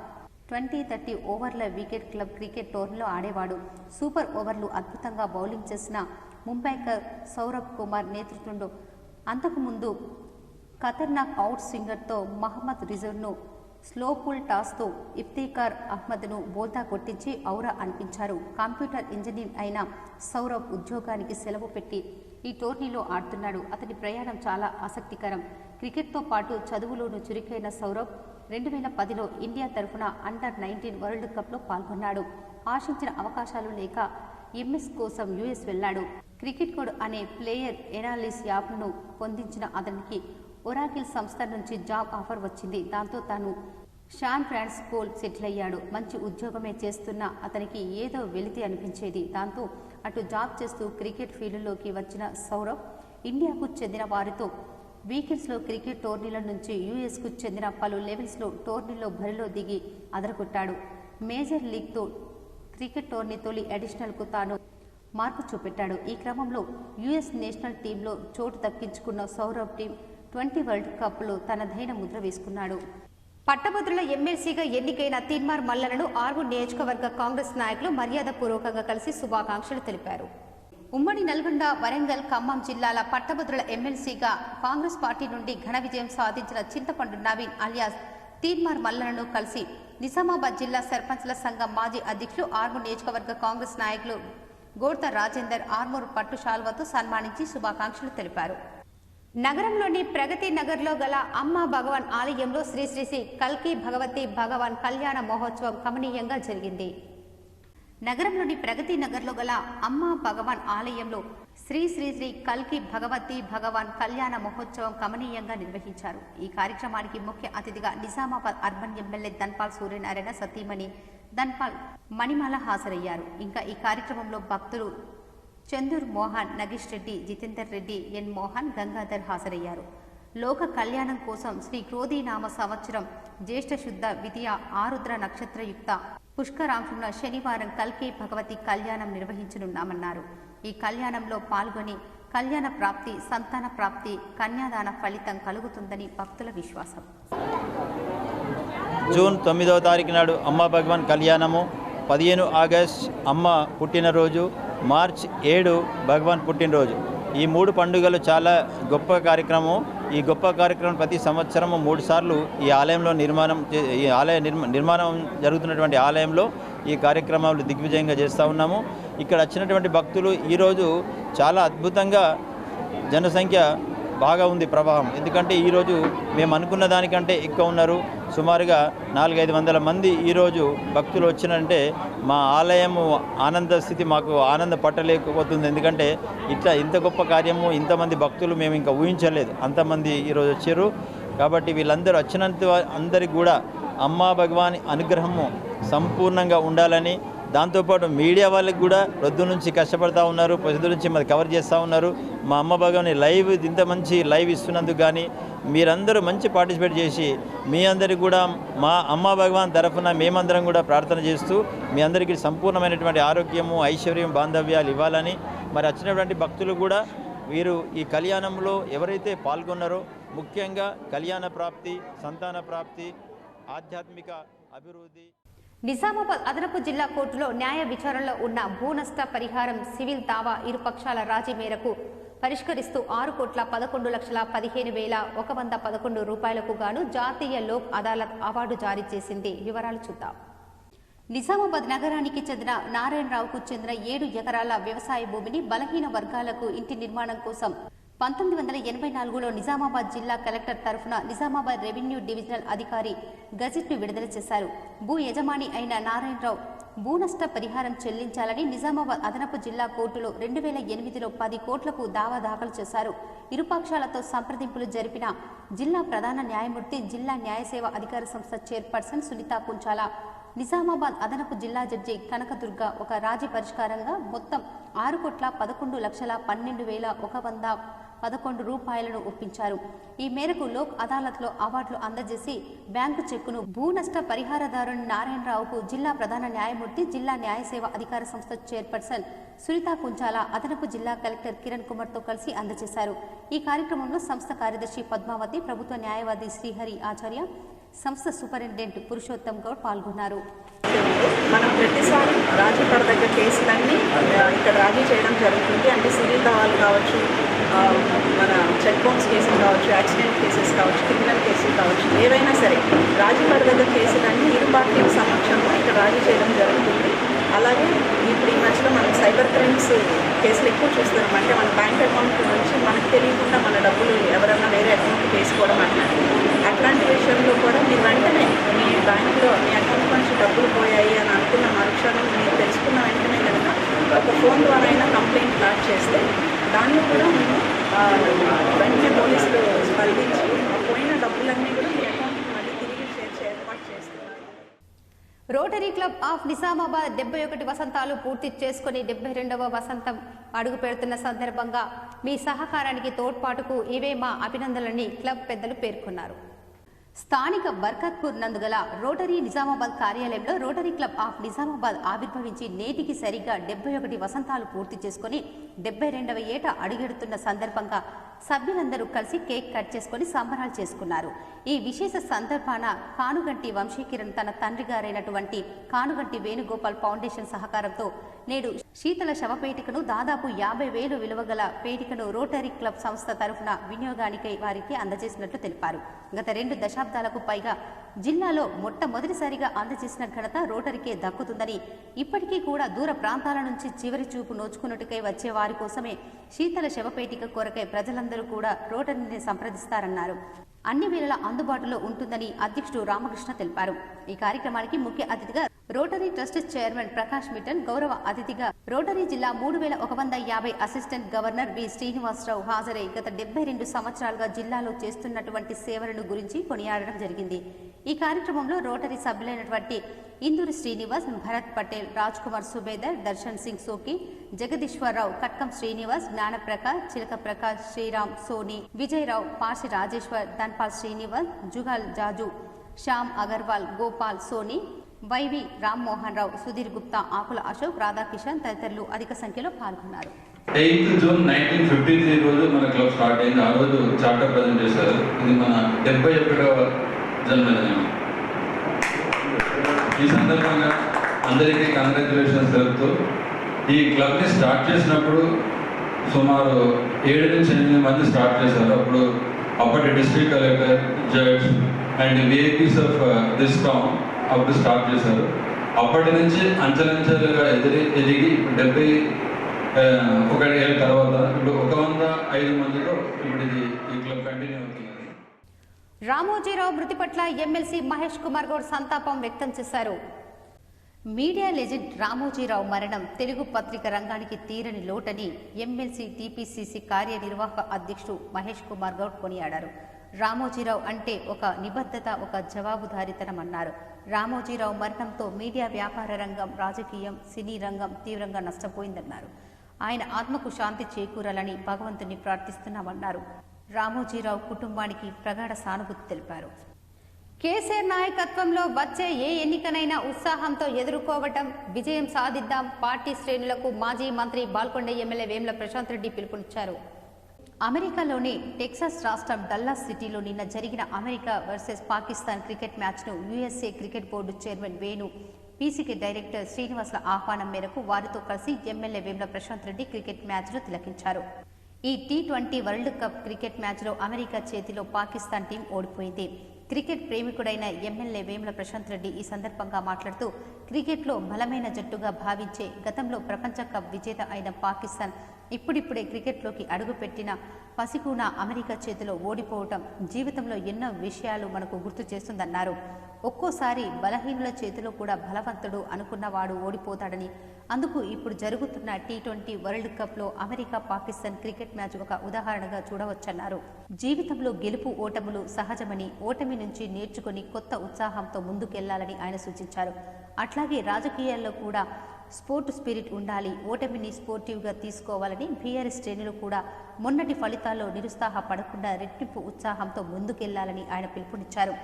20-30 ఓవర్ల వికెట్ క్లబ్ క్రికెట్ టోర్నీలో ఆడేవాడు. సూపర్ ఓవర్లు అద్భుతంగా బౌలింగ్ చేసిన ముంబైకర్ సౌరభ్ కుమార్ నేతృత్వంలో అంతకుముందు ఖతర్నాక్ అవుట్ స్వింగర్తో మహమ్మద్ రిజర్వ్ను స్లో పుల్ టాస్తో ఇఫ్తిఖార్ అహ్మద్ను బోల్తా కొట్టించి ఔరా అనిపించారు. కంప్యూటర్ ఇంజనీర్ అయిన సౌరభ్ ఉద్యోగానికి సెలవు పెట్టి ఈ టోర్నీలో ఆడుతున్నాడు. అతని ప్రయాణం చాలా ఆసక్తికరం. క్రికెట్తో పాటు చదువులోనూ చురుకైన సౌరభ్ 2010లో ఇండియా తరఫున అండర్-19 వరల్డ్ కప్లో పాల్గొన్నాడు. ఆశించిన అవకాశాలు లేక MS కోసం US వెళ్లాడు. క్రికెట్ కోడ్ అనే ప్లేయర్ ఎనాలిస్ యాప్ను పొందించిన అతనికి ఒరాకిల్ సంస్థ నుంచి జాబ్ ఆఫర్ వచ్చింది. దాంతో తాను శాన్ ఫ్రాన్సిస్కోలో సెటిల్ అయ్యాడు. మంచి ఉద్యోగమే చేస్తున్న అతనికి ఏదో వెలితి అనిపించేది. దాంతో అటు జాబ్ చేస్తూ క్రికెట్ ఫీల్డ్లోకి వచ్చిన సౌరభ్ ఇండియాకు చెందిన వారితో వీకెండ్స్లో క్రికెట్ టోర్నీల నుంచి USకు చెందిన పలు లెవెల్స్లో టోర్నీలో బరిలో దిగి అదరగొట్టాడు. మేజర్ లీగ్తో క్రికెట్ టోర్నీ తొలి ఎడిషనల్కు తాను మార్పు చూపెట్టాడు. ఈ క్రమంలో US నేషనల్ టీంలో చోటు దక్కించుకున్న సౌరభ్ టీం 20 వరల్డ్ కప్లో తనదైన ముద్ర వేసుకున్నాడు. పట్టభద్రుల ఎమ్మెల్సీగా ఎన్నికైన తీన్మార్ మల్లనను ఆర్మూర్ నియోజకవర్గ కాంగ్రెస్ నాయకులు మర్యాదపూర్వకంగా కలిసి శుభాకాంక్షలు తెలిపారు. ఉమ్మడి నల్గొండ, వరంగల్, ఖమ్మం జిల్లాల పట్టభద్రుల ఎమ్మెల్సీగా కాంగ్రెస్ పార్టీ నుండి ఘన విజయం సాధించిన చింతపండు నవీన్ అలియాస్ తీన్మార్ మల్లనను కలిసి నిజామాబాద్ జిల్లా సర్పంచ్ల సంఘం మాజీ అధ్యక్షులు, ఆర్మూర్ నియోజకవర్గ కాంగ్రెస్ నాయకులు గోడ్త రాజేందర్ ఆర్మూర్ పట్టు శాల్వతో సన్మానించి శుభాకాంక్షలు తెలిపారు. నగరంలోని ప్రగతి నగర్లో గల అమ్మ భగవాన్ ఆలయంలో శ్రీ శ్రీ శ్రీ కల్కి భగవతి భగవాన్ కళ్యాణ మహోత్సవం కమనీయంగా జరిగింది. నగరంలోని ప్రగతి నగర్లో గల అమ్మ భగవాన్ ఆలయంలో శ్రీ శ్రీ శ్రీ కల్కి భగవతి భగవాన్ కళ్యాణ మహోత్సవం కమనీయంగా నిర్వహించారు. ఈ కార్యక్రమానికి ముఖ్య అతిథిగా నిజామాబాద్ అర్బన్ ఎమ్మెల్యే ధన్పాల్ సూర్యనారాయణ సతీమణి ధన్పాల్ మణిమాల హాజరయ్యారు. ఇంకా ఈ కార్యక్రమంలో భక్తులు చందూర్ మోహన్, నగేష్ రెడ్డి, జితేందర్ రెడ్డి, ఎన్ మోహన్, గంగాధర్ హాజరయ్యారు. లోక కళ్యాణం కోసం శ్రీ క్రోధీనామ సంవత్సరం జ్యేష్ఠ శుద్ధ విధియ ఆరుద్ర నక్షత్రయుక్త పుష్కరాంశంలో శనివారం కల్కి భగవతి కళ్యాణం నిర్వహించనున్నామన్నారు. ఈ కళ్యాణంలో పాల్గొని కళ్యాణ ప్రాప్తి, సంతాన ప్రాప్తి, కన్యాదాన ఫలితం కలుగుతుందని భక్తుల విశ్వాసం. జూన్ 9వ తారీఖు నాడు అమ్మ భగవాన్ కళ్యాణము, 15 ఆగస్ట్ అమ్మ పుట్టినరోజు, మార్చ్ 7 భగవాన్ పుట్టినరోజు. ఈ 3 పండుగలు చాలా గొప్ప కార్యక్రమం. ఈ గొప్ప కార్యక్రమం ప్రతి సంవత్సరము 3 సార్లు ఈ ఆలయంలో నిర్మాణం జరుగుతున్నటువంటి ఆలయంలో ఈ కార్యక్రమాలు దిగ్విజయంగా చేస్తూ ఉన్నాము. ఇక్కడ వచ్చినటువంటి భక్తులు ఈరోజు చాలా అద్భుతంగా జనసంఖ్య బాగా ఉంది ప్రవాహం. ఎందుకంటే ఈరోజు మేము అనుకున్న దానికంటే ఎక్కువ ఉన్నారు. సుమారుగా 400-500 మంది ఈరోజు భక్తులు వచ్చినంటే మా ఆలయము ఆనంద స్థితి మాకు ఆనంద పట్టలేకపోతుంది. ఎందుకంటే ఇంత గొప్ప కార్యము, ఇంతమంది భక్తులు మేము ఇంకా ఊహించలేదు. అంతమంది ఈరోజు వచ్చారు. కాబట్టి వీళ్ళందరూ వచ్చినంత అందరికి కూడా అమ్మా భగవాన్ అనుగ్రహము సంపూర్ణంగా ఉండాలని, దాంతోపాటు మీడియా వాళ్ళకి కూడా రొద్దు నుంచి కష్టపడుతూ ఉన్నారు, పొద్దు నుంచి మరి కవర్ చేస్తూ ఉన్నారు. మా అమ్మ భగవాన్ లైవ్ ఇంత మంచి లైవ్ ఇస్తున్నందుకు కానీ మీరందరూ మంచి పార్టిసిపేట్ చేసి మీ అందరికీ కూడా మా అమ్మ భగవాన్ తరఫున మేమందరం కూడా ప్రార్థన చేస్తూ మీ అందరికీ సంపూర్ణమైనటువంటి ఆరోగ్యము, ఐశ్వర్యం, బాంధవ్యాలు ఇవ్వాలని మరి వచ్చినటువంటి భక్తులు కూడా వీరు ఈ కళ్యాణంలో ఎవరైతే పాల్గొన్నారో ముఖ్యంగా కళ్యాణ ప్రాప్తి, సంతాన ప్రాప్తి, ఆధ్యాత్మిక అభివృద్ధి. నిజామాబాద్ అదనపు జిల్లా కోర్టులో న్యాయ విచారణలో ఉన్న భూనష్ట పరిహారం సివిల్ దావా ఇరు పక్షాల రాజీ మేరకు పరిష్కరిస్తూ 6,11,15,111 రూపాయలకు గాను జాతీయ లోక్ అదాలత్ అవార్డు జారీ చేసింది. వివరాలు చూద్దాం. నిజామాబాద్ నగరానికి చెందిన నారాయణరావుకు చెందిన 7 ఎకరాల వ్యవసాయ భూమిని బలహీన వర్గాలకు ఇంటి నిర్మాణం కోసం 1984లో నిజామాబాద్ జిల్లా కలెక్టర్ తరఫున నిజామాబాద్ రెవెన్యూ డివిజనల్ అధికారి గజెట్ను విడుదల చేశారు. భూ యజమాని అయిన నారాయణరావు భూనష్ట పరిహారం చెల్లించాలని నిజామాబాద్ అదనపు జిల్లా కోర్టులో 2008లో 10 కోట్లకు దావా దాఖలు చేశారు. ఇరుపక్షాలతో సంప్రదింపులు జరిపిన జిల్లా ప్రధాన న్యాయమూర్తి, జిల్లా న్యాయసేవ అధికార సంస్థ చైర్పర్సన్ సునీత కుంచాల, నిజామాబాద్ అదనపు జిల్లా జడ్జి కనకదుర్గ ఒక రాజీ పరిష్కారంగా మొత్తం 6,11,12,111 రూపాయలను ఒప్పించారు. ఈ మేరకు లోక్ అదాలత్లో అవార్డులు అందజేసి బ్యాంకు చెక్కును భూనష్ట పరిహారదారుని నారాయణరావుకు జిల్లా ప్రధాన న్యాయమూర్తి, జిల్లా న్యాయసేవ అధికార సంస్థ చైర్పర్సన్ సునీత కుంచాల అదనపు జిల్లా కలెక్టర్ కిరణ్ కుమార్తో కలిసి అందజేశారు. ఈ కార్యక్రమంలో సంస్థ కార్యదర్శి పద్మావతి, ప్రభుత్వ న్యాయవాది శ్రీహరి ఆచార్య, సంస్థ సూపరింటెండెంట్ పురుషోత్తం గౌడ్ పాల్గొన్నారు. మనం ప్రతిసారి రాజీ పడదగ్గ కేసులన్నీ ఇక్కడ రాజీ చేయడం జరుగుతుంది. అంటే సివిల్ దావాలు కావచ్చు, మన చెక్ బౌన్స్ కేసులు కావచ్చు, యాక్సిడెంట్ కేసెస్ కావచ్చు, క్రిమినల్ కేసులు కావచ్చు, ఏవైనా సరే రాజీ పడదగ్గ కేసులన్నీ ఇరు పార్టీల సమక్షంలో ఇక్కడ రాజీ చేయడం జరుగుతుంది. అలాగే ఇప్పుడు ఈ మధ్యలో మనం సైబర్ క్రైమ్స్ కేసులు ఎక్కువ చూస్తున్నాం. అంటే మన బ్యాంక్ అకౌంట్ నుంచి మనకు తెలియకుండా మన డబ్బులు ఎవరైనా వేరే అకౌంట్కి వేసుకోవడం అట్లాంటి విషయంలో కూడా మీరు వెంటనే మీ బ్యాంకులో మీ అకౌంట్ నుంచి డబ్బులు పోయాయి అని అనుకున్న మరుక్షణం మీరు తెలుసుకున్న వెంటనే కనుక ఒక ఫోన్ ద్వారా అయినా కంప్లైంట్ లాడ్జ్ చేస్తే దాన్ని కూడా మేము వెంటనే పోలీసులు స్పందించి పోయిన డబ్బులన్నీ కూడా మీ అకౌంట్కి మళ్ళీ తిరిగి చేర్చే ఏర్పాటు చేస్తున్నారు. రోటరీ క్లబ్ ఆఫ్ నిజామాబాద్ 71 వసంతాలు పూర్తి చేసుకుని 72వ వసంతం అడుగు పెడుతున్న సందర్భంగా మీ సహకారానికి తోడ్పాటుకు ఇవే మా అభినందనలని క్లబ్ పెద్దలు పేర్కొన్నారు. స్థానిక బర్కత్పూర్ నందుగల రోటరీ నిజామాబాద్ కార్యాలయంలో రోటరీ క్లబ్ ఆఫ్ నిజామాబాద్ ఆవిర్భవించి నేటికి సరిగ్గా 71 వసంతాలు పూర్తి చేసుకుని 72వ ఏట అడుగెడుతున్న సందర్భంగా సభ్యులందరూ కలిసి కేక్ కట్ చేసుకుని సంబరాలు చేసుకున్నారు. ఈ విశేష సందర్భాన కానుగంటి వంశీకిరణ్ తన తండ్రి గారైనటువంటి కానుగంటి వేణుగోపాల్ ఫౌండేషన్ సహకారంతో నేడు శీతల శవపేటికను దాదాపు 50,000 విలువగల పేటికను రోటరీ క్లబ్ సంస్థ తరఫున వినియోగానికై వారికి అందజేసినట్లు తెలిపారు. గత 2 దశాబ్దాలకు పైగా జిల్లాలో మొట్టమొదటిసారిగా అందజేసిన ఘనత రోటరీకే దక్కుతుందని, ఇప్పటికీ కూడా దూర ప్రాంతాల నుంచి చివరి చూపు నోచుకున్నట్టుకై వచ్చే వారి కోసమే శీతల శవపేటిక కొరకై ప్రజలందరూ కూడా రోటరీని సంప్రదిస్తారన్నారు. అన్ని వేళలా అందుబాటులో ఉంటుందని అధ్యక్షుడు రామకృష్ణ తెలిపారు. ఈ కార్యక్రమానికి ముఖ్య అతిథిగా rotary trust chairman Prakash Mittan, గౌరవ అతిథిగా రోటరీ జిల్లా 3150 అసిస్టెంట్ గవర్నర్ వి శ్రీనివాసరావు హాజరై గత 72 సంవత్సరాలుగా జిల్లాలో చేస్తున్నటువంటి సేవలను గురించి కొనియాడడం జరిగింది. ఈ కార్యక్రమంలో రోటరీ సభ్యులైనటువంటి ఇందూరి శ్రీనివాస్, భరత్ పటేల్, రాజ్ కుమార్ సుబేదర్, దర్శన్ సింగ్ సోకి, జగదీశ్వరరావు, కట్కం శ్రీనివాస్, జ్ఞానప్రకాష్, చిలక ప్రకాష్, శ్రీరామ్, సోని, విజయరావు, పార్సి రాజేశ్వర్, ధన్పాల్ శ్రీనివాస్, జుగాల్ జాజు, శ్యామ్ అగర్వాల్, గోపాల్, సోని, వైవి రామ్మోహన్ రావు, సుధీర్ గుప్తా, ఆకుల అశోక్, రాధాకిషన్ తదితరులు అధిక సంఖ్యలో పాల్గొన్నారు. 8 జూన్ 1953 రోజు మన క్లబ్ స్టార్ట్ అయింది. ఆ రోజు చార్టర్ ప్రజెంట్ చేశారు. ఇది మన 71వ జన్మదినం. ఈ సందర్భంగా అందరికీ కంగ్రాచులేషన్స్ తెలుపుతూ ఈ క్లబ్ని స్టార్ట్ చేసినప్పుడు సుమారు 7 నుంచి 8 మంది స్టార్ట్ చేశారు. అప్పటి district collector, judge and VIPs of this town అప్పుడు స్టార్ట్ చేశారు. అప్పటి నుంచి అంచెలంచెలుగా ఎదిగి 71 ఏళ్ళ తర్వాత ఇప్పుడు 105 మందితో ఇప్పుడు ఈ క్లబ్ కంటిన్యూ అవుతున్నది. రామోజీరావు మృతి పట్ల ఎమ్మెల్సీ మహేష్ కుమార్ గౌడ్ సంతాపం వ్యక్తం చేశారు. మీడియా లెజెండ్ రామోజీరావు మరణం తెలుగు పత్రిక రంగానికి తీరని లోటని ఎమ్మెల్సీ టీపీసీసీ కార్యనిర్వాహక అధ్యక్షుడు మహేష్ కుమార్ గౌడ్ కొనియాడారు. రామోజీరావు అంటే ఒక నిబద్ధత, ఒక జవాబుదారీతనం అన్నారు. రామోజీరావు మరణంతో మీడియా, వ్యాపార రంగం, రాజకీయం, సినీ రంగం తీవ్రంగా నష్టపోయిందన్నారు. ఆయన ఆత్మకు శాంతి చేకూరాలని భగవంతుని ప్రార్థిస్తున్నామన్నారు. రామోజీరావు కుటుంబానికి ప్రగాఢ సానుభూతి తెలిపారు. కేసీఆర్ నాయకత్వంలో వచ్చే ఏ ఎన్నికనైనా ఉత్సాహంతో ఎదుర్కోవటం, విజయం సాధిద్దాం పార్టీ శ్రేణులకు మాజీ మంత్రి బాల్కొండ ఎమ్మెల్యే వేముల ప్రశాంత్ రెడ్డి పిలుపునిచ్చారు. అమెరికాలోని టెక్సాస్ రాష్ట్రం డల్లాస్ సిటీలో నిన్న జరిగిన అమెరికా వర్సెస్ పాకిస్తాన్ క్రికెట్ మ్యాచ్ను USA cricket board chairman Venu, PCK director శ్రీనివాసుల ఆహ్వానం మేరకు వారితో కలిసి ఎమ్మెల్యే వేముల ప్రశాంత్ రెడ్డి క్రికెట్ మ్యాచ్ను తిలకించారు. ఈ T20 వరల్డ్ కప్ క్రికెట్ మ్యాచ్లో అమెరికా చేతిలో పాకిస్తాన్ టీం ఓడిపోయింది. క్రికెట్ ప్రేమికుడైన ఎమ్మెల్యే వేముల ప్రశాంత్ రెడ్డి ఈ సందర్భంగా మాట్లాడుతూ, క్రికెట్లో బలమైన జట్టుగా భావించే గతంలో ప్రపంచ కప్ విజేత అయిన పాకిస్తాన్ ఇప్పుడిప్పుడే క్రికెట్లోకి అడుగుపెట్టిన పసికూన అమెరికా చేతిలో ఓడిపోవటం జీవితంలో ఎన్నో విషయాలు మనకు గుర్తు చేస్తుందన్నారు. ఒక్కోసారి బలహీనుల చేతిలో కూడా బలవంతుడు అనుకున్నవాడు ఓడిపోతాడని, అందుకు ఇప్పుడు జరుగుతున్న T20 వరల్డ్ కప్లో అమెరికా పాకిస్తాన్ క్రికెట్ మ్యాచ్ ఒక ఉదాహరణగా చూడవచ్చన్నారు. జీవితంలో గెలుపు ఓటములు సహజమని, ఓటమి నుంచి నేర్చుకుని కొత్త ఉత్సాహంతో ముందుకెళ్లాలని ఆయన సూచించారు. అట్లాగే రాజకీయాల్లో కూడా స్పోర్ట్ స్పిరిట్ ఉండాలి, ఓటమిని స్పోర్టివ్గా తీసుకోవాలని, బీఆర్ఎస్ శ్రేణులు కూడా మొన్నటి ఫలితాల్లో నిరుత్సాహపడకుండా రెట్టింపు ఉత్సాహంతో ముందుకెళ్లాలని ఆయన పిలుపునిచ్చారు.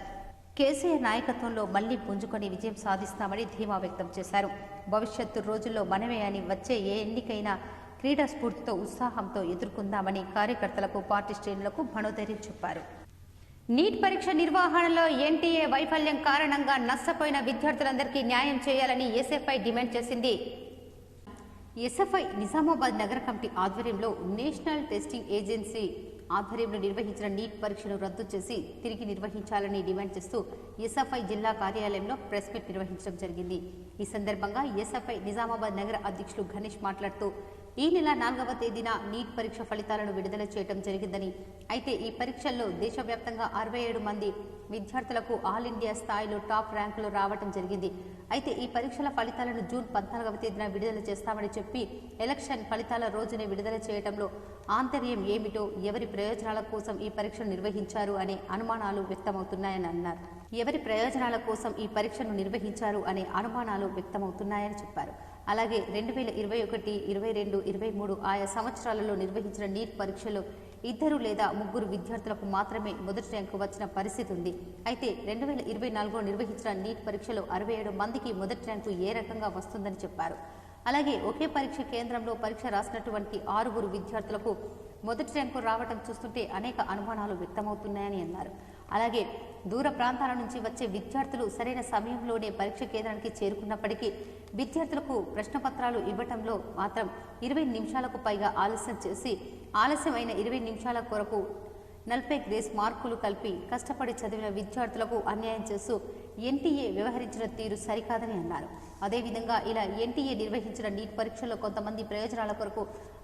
కేసీఆర్ నాయకత్వంలో మళ్లీ పుంజుకొని విజయం సాధిస్తామని ధీమా వ్యక్తం చేశారు. భవిష్యత్తు రోజుల్లో మనమే అని, వచ్చే ఏ ఎన్నికైనా క్రీడా స్ఫూర్తితో ఉత్సాహంతో ఎదుర్కొందామని కార్యకర్తలకు, పార్టీ శ్రేణులకు మనోధైర్యం చెప్పారు. నీట్ పరీక్ష నిర్వహణలో ఎన్టీఏ వైఫల్యం కారణంగా నష్టపోయిన విద్యార్థులందరికీ న్యాయం చేయాలని ఎస్ఎఫ్ఐ డిమాండ్ చేసింది. ఎస్ఎఫ్ఐ నిజామాబాద్ నగర కమిటీ ఆధ్వర్యంలో నేషనల్ టెస్టింగ్ ఏజెన్సీ ఆధ్వర్యంలో నిర్వహించిన నీట్ పరీక్షను రద్దు చేసి తిరిగి నిర్వహించాలని డిమాండ్ చేస్తూ ఎస్ఎఫ్ఐ జిల్లా కార్యాలయంలో ప్రెస్ మీట్ నిర్వహించడం జరిగింది. ఈ సందర్భంగా ఎస్ఎఫ్ఐ నిజామాబాద్ నగర అధ్యక్షులు గణేష్ మాట్లాడుతూ, ఈ నెల 4వ తేదీన నీట్ పరీక్ష ఫలితాలను విడుదల చేయడం జరిగిందని, అయితే ఈ పరీక్షల్లో దేశవ్యాప్తంగా 67 మంది విద్యార్థులకు ఆల్ ఇండియా స్థాయిలో టాప్ ర్యాంకులు రావడం జరిగింది. అయితే ఈ పరీక్షల ఫలితాలను జూన్ 14వ తేదీన విడుదల చేస్తామని చెప్పి ఎలక్షన్ ఫలితాల రోజునే విడుదల చేయడంలో ఆంతర్యం ఏమిటో, ఎవరి ప్రయోజనాల కోసం ఈ పరీక్షను నిర్వహించారు అనే అనుమానాలు వ్యక్తమవుతున్నాయని అన్నారు. ఎవరి ప్రయోజనాల కోసం ఈ పరీక్షను నిర్వహించారు అనే అనుమానాలు వ్యక్తమవుతున్నాయని చెప్పారు. అలాగే 2021, 22, 23 ఆయా సంవత్సరాలలో నిర్వహించిన నీట్ పరీక్షలో 2 లేదా 3 విద్యార్థులకు మాత్రమే మొదటి ర్యాంకు వచ్చిన పరిస్థితి ఉంది. అయితే 2024లో నిర్వహించిన నీట్ పరీక్షలో 67 మందికి మొదటి ర్యాంకు ఏ రకంగా వస్తుందని చెప్పారు. అలాగే ఒకే పరీక్ష కేంద్రంలో పరీక్ష రాసినటువంటి 6 విద్యార్థులకు మొదటి ర్యాంకు రావటం చూస్తుంటే అనేక అనుమానాలు వ్యక్తమవుతున్నాయని అన్నారు. అలాగే దూర ప్రాంతాల నుంచి వచ్చే విద్యార్థులు సరైన సమయంలోనే పరీక్ష కేంద్రానికి చేరుకున్నప్పటికీ విద్యార్థులకు ప్రశ్నపత్రాలు ఇవ్వటంలో మాత్రం 20 నిమిషాలకు పైగా ఆలస్యం చేసి, ఆలస్యమైన 20 నిమిషాల కొరకు 40 గ్రేస్ మార్కులు కలిపి కష్టపడి చదివిన విద్యార్థులకు అన్యాయం చేస్తూ ఎన్టీఏ వ్యవహరించిన తీరు సరికాదని అన్నారు. అదేవిధంగా ఇలా ఎన్టీఏ నిర్వహించిన నీట్ పరీక్షల్లో కొంతమంది ప్రయోజనాల కొరకు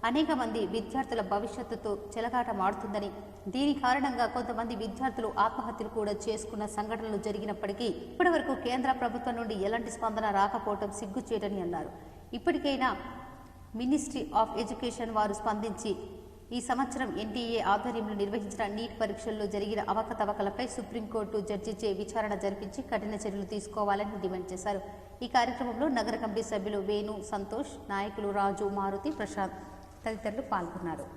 అనేక మంది విద్యార్థుల భవిష్యత్తుతో చెలగాటమాడుతుందని, దీని కారణంగా కొంతమంది విద్యార్థులు ఆత్మహత్యలు కూడా చేసుకున్న సంఘటనలు జరిగినప్పటికీ ఇప్పటివరకు కేంద్ర ప్రభుత్వం నుండి ఎలాంటి స్పందన రాకపోవడం సిగ్గుచేటని అన్నారు. ఇప్పటికైనా మినిస్ట్రీ ఆఫ్ ఎడ్యుకేషన్ వారు స్పందించి ఈ సంవత్సరం ఎన్టీఏ ఆధ్వర్యంలో నిర్వహించిన నీట్ పరీక్షల్లో జరిగిన అవకతవకలపై సుప్రీంకోర్టు జడ్జిచే విచారణ జరిపించి కఠిన చర్యలు తీసుకోవాలని డిమాండ్ చేశారు. ఈ కార్యక్రమంలో నగర కమిటీ సభ్యులు వేణు, సంతోష్, నాయకులు రాజు, మారుతి, ప్రశాంత్ తదితరులు పాల్గొన్నారు.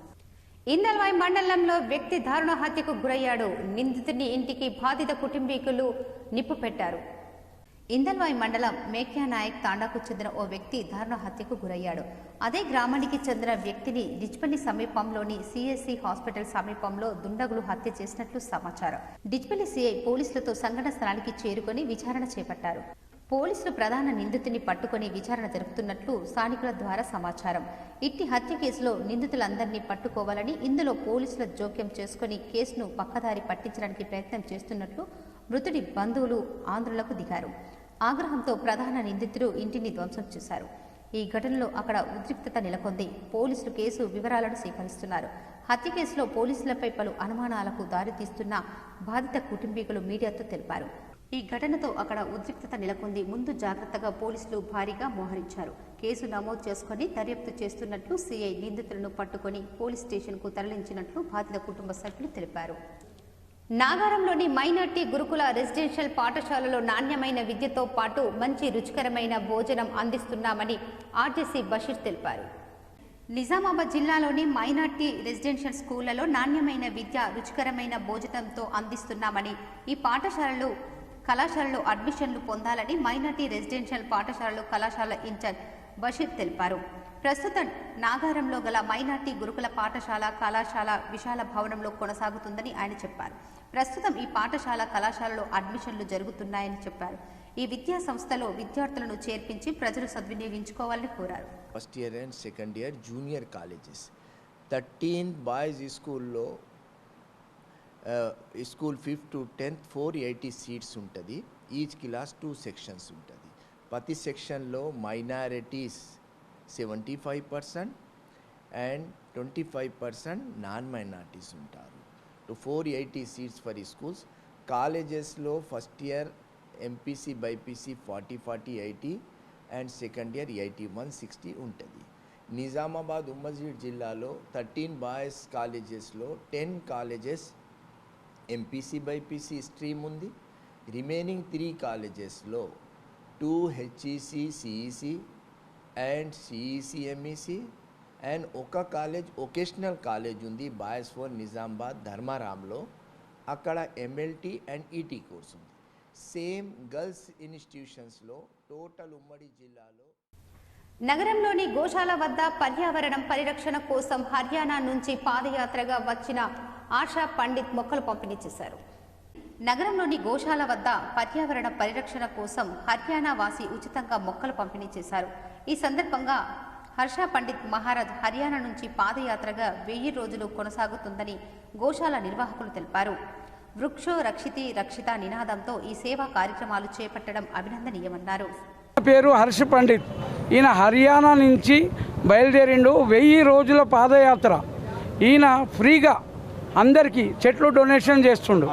ఇందల్వాయి మండలంలో వ్యక్తి దారుణ హత్యకు గురయ్యాడు. నిందితుని ఇంటికి బాధిత కుటుంబీకులు నిప్పు పెట్టారు. ఇందల్వాయి మండలం మేక్యానాయక్ తాండాకు చెందిన ఓ వ్యక్తి దారుణ హత్యకు గురయ్యాడు. అదే గ్రామానికి చెందిన వ్యక్తిని డిచ్పల్లి సమీపంలోని సిఎస్సి హాస్పిటల్ సమీపంలో దుండగులు హత్య చేసినట్లు సమాచారం. డిచ్పల్లి సిఐ పోలీసులతో సంఘటన స్థలానికి చేరుకొని విచారణ చేపట్టారు. పోలీసులు ప్రధాన నిందితుని పట్టుకొని విచారణ జరుపుతున్నట్లు స్థానికుల ద్వారా సమాచారం. ఇట్టి హత్య కేసులో నిందితులందరినీ పట్టుకోవాలని, ఇందులో పోలీసుల జోక్యం చేసుకుని కేసును పక్కదారి పట్టించడానికి ప్రయత్నం చేస్తున్నట్లు మృతుడి బంధువులు ఆందోళనకు దిగారు. ఆగ్రహంతో ప్రధాన నిందితుడు ఇంటిని ధ్వంసం చేశారు. ఈ ఘటనలో అక్కడ ఉద్రిక్తత నెలకొంది. పోలీసులు కేసు వివరాలను సేకరిస్తున్నారు. హత్య కేసులో పోలీసులపై పలు అనుమానాలకు దారితీస్తున్న బాధిత కుటుంబీకులు మీడియాతో తెలిపారు. ఈ ఘటనతో అక్కడ ఉద్రిక్తత నెలకొంది. ముందు జాగ్రత్తగా పోలీసులు భారీగా మోహరించారు. కేసు నమోదు చేసుకుని దర్యాప్తు చేస్తున్నట్లు సిఐ నిందితులను పట్టుకొని పోలీస్ స్టేషన్కు తరలించినట్లు బాధిత కుటుంబ సభ్యులు తెలిపారు. నాగారంలోని మైనార్టీ గురుకుల రెసిడెన్షియల్ పాఠశాలలో నాణ్యమైన విద్యతో పాటు మంచి రుచికరమైన భోజనం అందిస్తున్నామని ఆర్జేసీ బషీర్ తెలిపారు. నిజామాబాద్ జిల్లాలోని మైనార్టీ రెసిడెన్షియల్ స్కూళ్లలో నాణ్యమైన విద్య, రుచికరమైన భోజనంతో అందిస్తున్నామని, ఈ పాఠశాలలు కళాశాలలో అడ్మిషన్లు పొందాలని మైనార్టీ రెసిడెన్షియల్ పాఠశాలలు కళాశాల ఇన్ఛార్జ్ బషీర్ తెలిపారు. ప్రస్తుతం నాగారంలో గల మైనార్టీ గురుకుల పాఠశాల కళాశాల విశాల భవనంలో కొనసాగుతుందని ఆయన చెప్పారు. ప్రస్తుతం ఈ పాఠశాల కళాశాలలో అడ్మిషన్లు జరుగుతున్నాయని చెప్పారు. ఈ విద్యా సంస్థలో విద్యార్థులను చేర్పించి ప్రజలు సద్వినియోగించుకోవాలని కోరారు. First year and second year junior colleges 13 boys స్కూల్లో school 5th to 10th 480 seats ఉంటుంది. ఈచ్ క్లాస్ 2 సెక్షన్స్ ఉంటుంది. ప్రతి సెక్షన్లో మైనారిటీస్ 75% అండ్ 25% నాన్ మైనారిటీస్ ఉంటారు. 480 సీట్స్ ఫర్ స్కూల్స్. కాలేజెస్లో first year MPC BiPC 40 80 and second year 80 160 ఉంటుంది. నిజామాబాద్ ఉమ్మజిడ్ జిల్లాలో 13 బాయ్స్ కాలేజెస్లో 10 కాలేజెస్ ఎంపీసీ బైపీసీ స్ట్రీమ్ ఉంది. రిమైనింగ్ 3 కాలేజెస్లో 2 HEC CEC and CEC MEC and ఒక కాలేజ్ వొకేషనల్ కాలేజ్ ఉంది బాయ్స్ ఫర్ నిజామాబాద్ ధర్మారాంలో. అక్కడ ఎంఎల్టీ అండ్ ఈటీ కోర్స్ ఉంది. సేమ్ గర్ల్స్ ఇన్స్టిట్యూషన్స్లో టోటల్ ఉమ్మడి జిల్లాలో. నగరంలోని గోశాల వద్ద పర్యావరణం పరిరక్షణ కోసం హర్యానా నుంచి పాదయాత్రగా వచ్చిన ఆశా పండిత్ మొక్కలు పంపిణీ చేశారు. నగరంలోని గోశాల వద్ద పర్యావరణ పరిరక్షణ కోసం హర్యానా వాసి ఉచితంగా మొక్కలు పంపిణీ చేశారు. ఈ సందర్భంగా హర్ష పండిత్ మహారాజ్ హర్యానా నుంచి పాదయాత్రగా 1000 రోజులు కొనసాగుతుందని గోశాల నిర్వాహకులు తెలిపారు. వృక్షో రక్షితి రక్షిత నినాదంతో ఈ సేవా కార్యక్రమాలు చేపట్టడం అభినందనీయమన్నారు. పేరు హర్ష పండిత్. ఈయన హర్యానా నుంచి బయలుదేరిండు. 1000 రోజుల పాదయాత్ర. ఈయన ఫ్రీగా అందరికీ చెట్లు డొనేషన్ చేస్తుండు.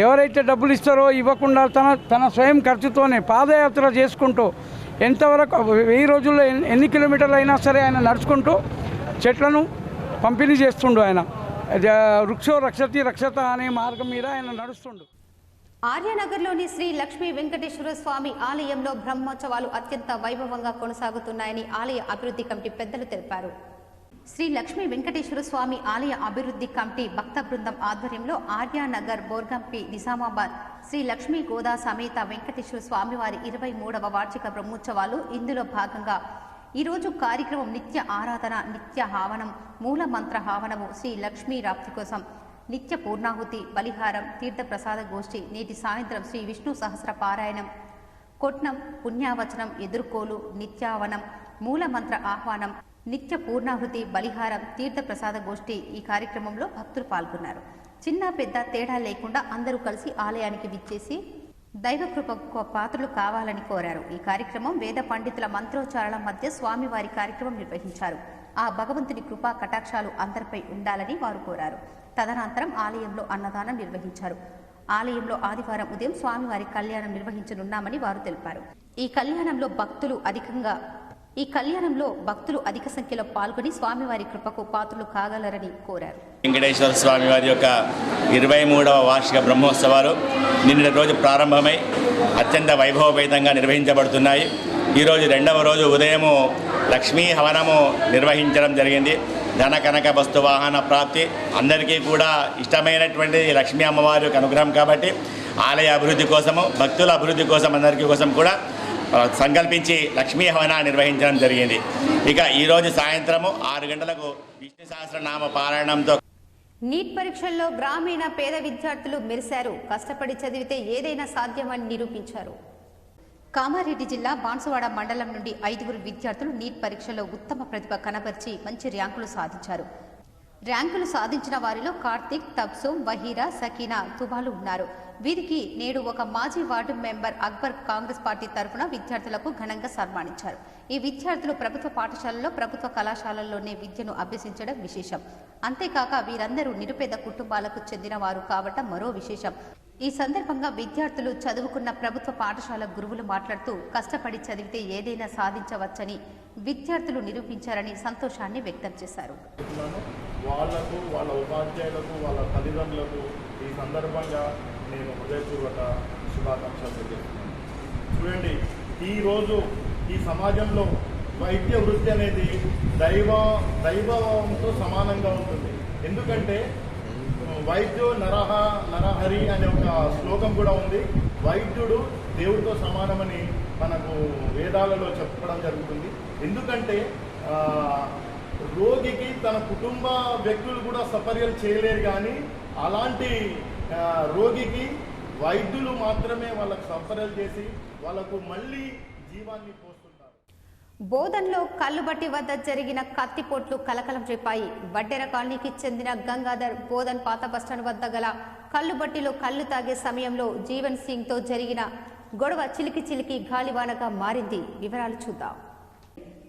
ఎవరైతే డబ్బులు ఇస్తారో ఇవ్వకుండా తన స్వయం ఖర్చుతోనే పాదయాత్ర చేసుకుంటూ ఎంతవరకు 1000 రోజుల్లో ఎన్ని కిలోమీటర్లు అయినా సరే ఆయన నడుచుకుంటూ చెట్లను పంపిణీ చేస్తుండు. ఆయన వృక్షో రక్షతి రక్షత అనే మార్గం మీద ఆయన నడుస్తుండు. ఆర్యనగర్లోని శ్రీ లక్ష్మీ వెంకటేశ్వర స్వామి ఆలయంలో బ్రహ్మోత్సవాలు అత్యంత వైభవంగా కొనసాగుతున్నాయని ఆలయ అభివృద్ధి కమిటీ పెద్దలు తెలిపారు. శ్రీ లక్ష్మీ వెంకటేశ్వర స్వామి ఆలయ అభివృద్ధి కమిటీ భక్త బృందం ఆధ్వర్యంలో ఆర్యానగర్ బోర్గంపి నిజామాబాద్ శ్రీ లక్ష్మీ గోదా సమేత వెంకటేశ్వర స్వామివారి 23వ వార్షిక బ్రహ్మోత్సవాలు. ఇందులో భాగంగా ఈరోజు కార్యక్రమం నిత్య ఆరాధన, నిత్య హావనం, మూల మంత్ర హావనము, శ్రీ లక్ష్మీ రాప్తి కోసం నిత్య పూర్ణాహుతి, బలిహారం, తీర్థప్రసాద గోష్ఠి. నేటి సాయంత్రం శ్రీ విష్ణు సహస్ర పారాయణం, కొట్నం, పుణ్యావచనం, ఎదుర్కోలు, నిత్యావనం, మూల మంత్ర ఆహ్వానం, నిత్య పూర్ణాహుతి, బలిహారం, తీర్థప్రసాద గోష్ఠి. ఈ కార్యక్రమంలో భక్తులు పాల్గొన్నారు. చిన్న పెద్ద తేడా లేకుండా అందరూ కలిసి ఆలయానికి విచ్చేసి దైవకృపకు పాత్రలు కావాలని కోరారు. ఈ కార్యక్రమం వేద పండితుల మంత్రోచ్చారణ మధ్య స్వామివారి కార్యక్రమం నిర్వహించారు. ఆ భగవంతుని కృపా కటాక్షాలు అందరిపై ఉండాలని వారు కోరారు. తదనంతరం ఆలయంలో అన్నదానం నిర్వహించారు. ఆలయంలో ఆదివారం ఉదయం స్వామివారి కళ్యాణం నిర్వహించనున్నామని వారు తెలిపారు. ఈ కళ్యాణంలో భక్తులు అధిక సంఖ్యలో పాల్గొని స్వామివారి కృపకు పాత్రలు కాగలరని కోరారు. వెంకటేశ్వర స్వామి వారి యొక్క 23వ వార్షిక బ్రహ్మోత్సవాలు నిన్నటి రోజు ప్రారంభమై అత్యంత వైభవపేతంగా నిర్వహించబడుతున్నాయి. ఈరోజు 2వ రోజు ఉదయము లక్ష్మీ హవనము నిర్వహించడం జరిగింది. ధన కనక వస్తు వాహన ప్రాప్తి అందరికీ కూడా ఇష్టమైనటువంటి లక్ష్మీ అమ్మవారి యొక్క అనుగ్రహం కాబట్టి ఆలయ అభివృద్ధి కోసము, భక్తుల అభివృద్ధి కోసం, అందరికీ కోసం కూడా సంకల్పించి లక్ష్మీ హవన నిర్వహించడం జరిగింది. ఇక ఈరోజు సాయంత్రము 6 గంటలకు విష్ణు సహస్రనామ పారాయణంతో నీట్ పరీక్షల్లో గ్రామీణ పేద విద్యార్థులు మెరిశారు. కష్టపడి చదివితే ఏదైనా సాధ్యమని నిరూపించారు. కామారెడ్డి జిల్లా బాన్సువాడ మండలం నుండి 5 విద్యార్థులు నీట్ పరీక్షలో ఉత్తమ ప్రతిభ కనబర్చి మంచి ర్యాంకులు సాధించారు. ర్యాంకులు సాధించిన వారిలో కార్తిక్, తబ్సూమ్, వహీరా, సకీనా, తుబాలు ఉన్నారు. వీరికి నేడు ఒక మాజీ ward member Akbar Congress party తరఫున విద్యార్థులకు ఘనంగా సన్మానించారు. ఈ విద్యార్థులు ప్రభుత్వ పాఠశాలల్లో, ప్రభుత్వ కళాశాలల్లోనే విద్యను అభ్యసించడం విశేషం. అంతేకాక వీరందరూ నిరుపేద కుటుంబాలకు చెందిన వారు కావటం మరో విశేషం. ఈ సందర్భంగా విద్యార్థులు చదువుకున్న ప్రభుత్వ పాఠశాల గురువులు మాట్లాడుతూ కష్టపడి చదివితే ఏదైనా సాధించవచ్చని విద్యార్థులు నిరూపించారని సంతోషాన్ని వ్యక్తం చేశారు. వాళ్లకు, వాళ్ళ ఉపాధ్యాయులకు, వాళ్ళ తల్లిదండ్రులకు ఈ సందర్భంగా నేను హృదయపూర్వక శుభాకాంక్షలు తెలియజేస్తున్నాను. చూడండి, ఈరోజు ఈ సమాజంలో వైద్య వృత్తి అనేది దైవంతో సమానంగా ఉంటుంది. ఎందుకంటే వైద్యో నరహరి అనే ఒక శ్లోకం కూడా ఉంది. వైద్యుడు దేవుడితో సమానమని మనకు వేదాలలో చెప్పడం జరుగుతుంది. ఎందుకంటే రోగికి తన కుటుంబ వ్యక్తులు కూడా సపర్యలు చేయలేరు, కానీ అలాంటి రోగికి వైద్యులు మాత్రమే వాళ్ళకు సపర్యలు చేసి వాళ్ళకు మళ్ళీ జీవాన్ని పోస్తుంటారు. బోధన్లో కల్లుబట్టి వద్ద జరిగిన కత్తిపోట్లు కలకలం రేపాయి. వడ్డెర కాలనీకి చెందిన గంగాధర్ బోధన్ పాత బస్టాండ్ వద్ద గల కల్లుబట్టిలో కళ్ళు తాగే సమయంలో జీవన్ సింగ్తో జరిగిన గొడవ చిలికి గాలివానగా మారింది. వివరాలు చూద్దాం.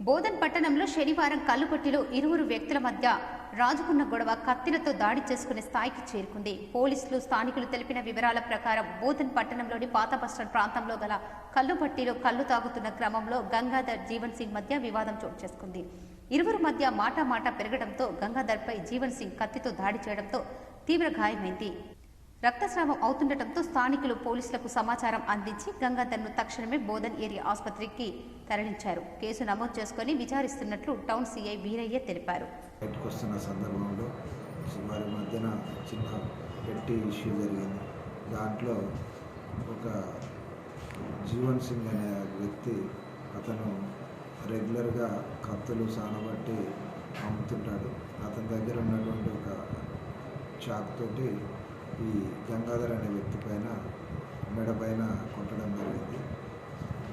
బోధన్ పట్టణంలో శనివారం కల్లుబట్టిలో ఇరువురు వ్యక్తుల మధ్య రాజుకున్న గొడవ కత్తిలతో దాడి చేసుకునే స్థాయికి చేరుకుంది. పోలీసులు స్థానికులు తెలిపిన వివరాల ప్రకారం బోధన్ పట్టణంలోని పాత బస్టాండ్ ప్రాంతంలో గల కల్లుబట్టిలో కళ్ళు తాగుతున్న క్రమంలో గంగాధర్ జీవన్ సింగ్ మధ్య వివాదం చోటు చేసుకుంది. ఇరువురు మధ్య మాట పెరగడంతో గంగాధర్పై జీవన్ సింగ్ కత్తితో దాడి చేయడంతో తీవ్ర గాయమైంది. రక్తస్రావం అవుతుండటంతో స్థానికులు పోలీసులకు సమాచారం అందించి గంగాధర్ను తక్షణమే బోధన్ ఏరియా ఆసుపత్రికి తరలించారు. కేసు నమోదు చేసుకుని విచారిస్తున్నట్లు టౌన్ సీఐ వీరయ్య తెలిపారు. బయటకు వస్తున్న సందర్భంలో వారి మధ్యన చిన్న పెట్టి ఇష్యూ జరిగింది. దాంట్లో ఒక జీవన్ సింగ్ అనే వ్యక్తి, అతను రెగ్యులర్గా కత్తులు సానబట్టి అమ్ముతుంటాడు. అతని దగ్గర ఉన్నటువంటి ఒక చాక్ తోటి ఈ గంగాధర్ అనే వ్యక్తి పైన మెడ పైన కొట్టడం జరిగింది.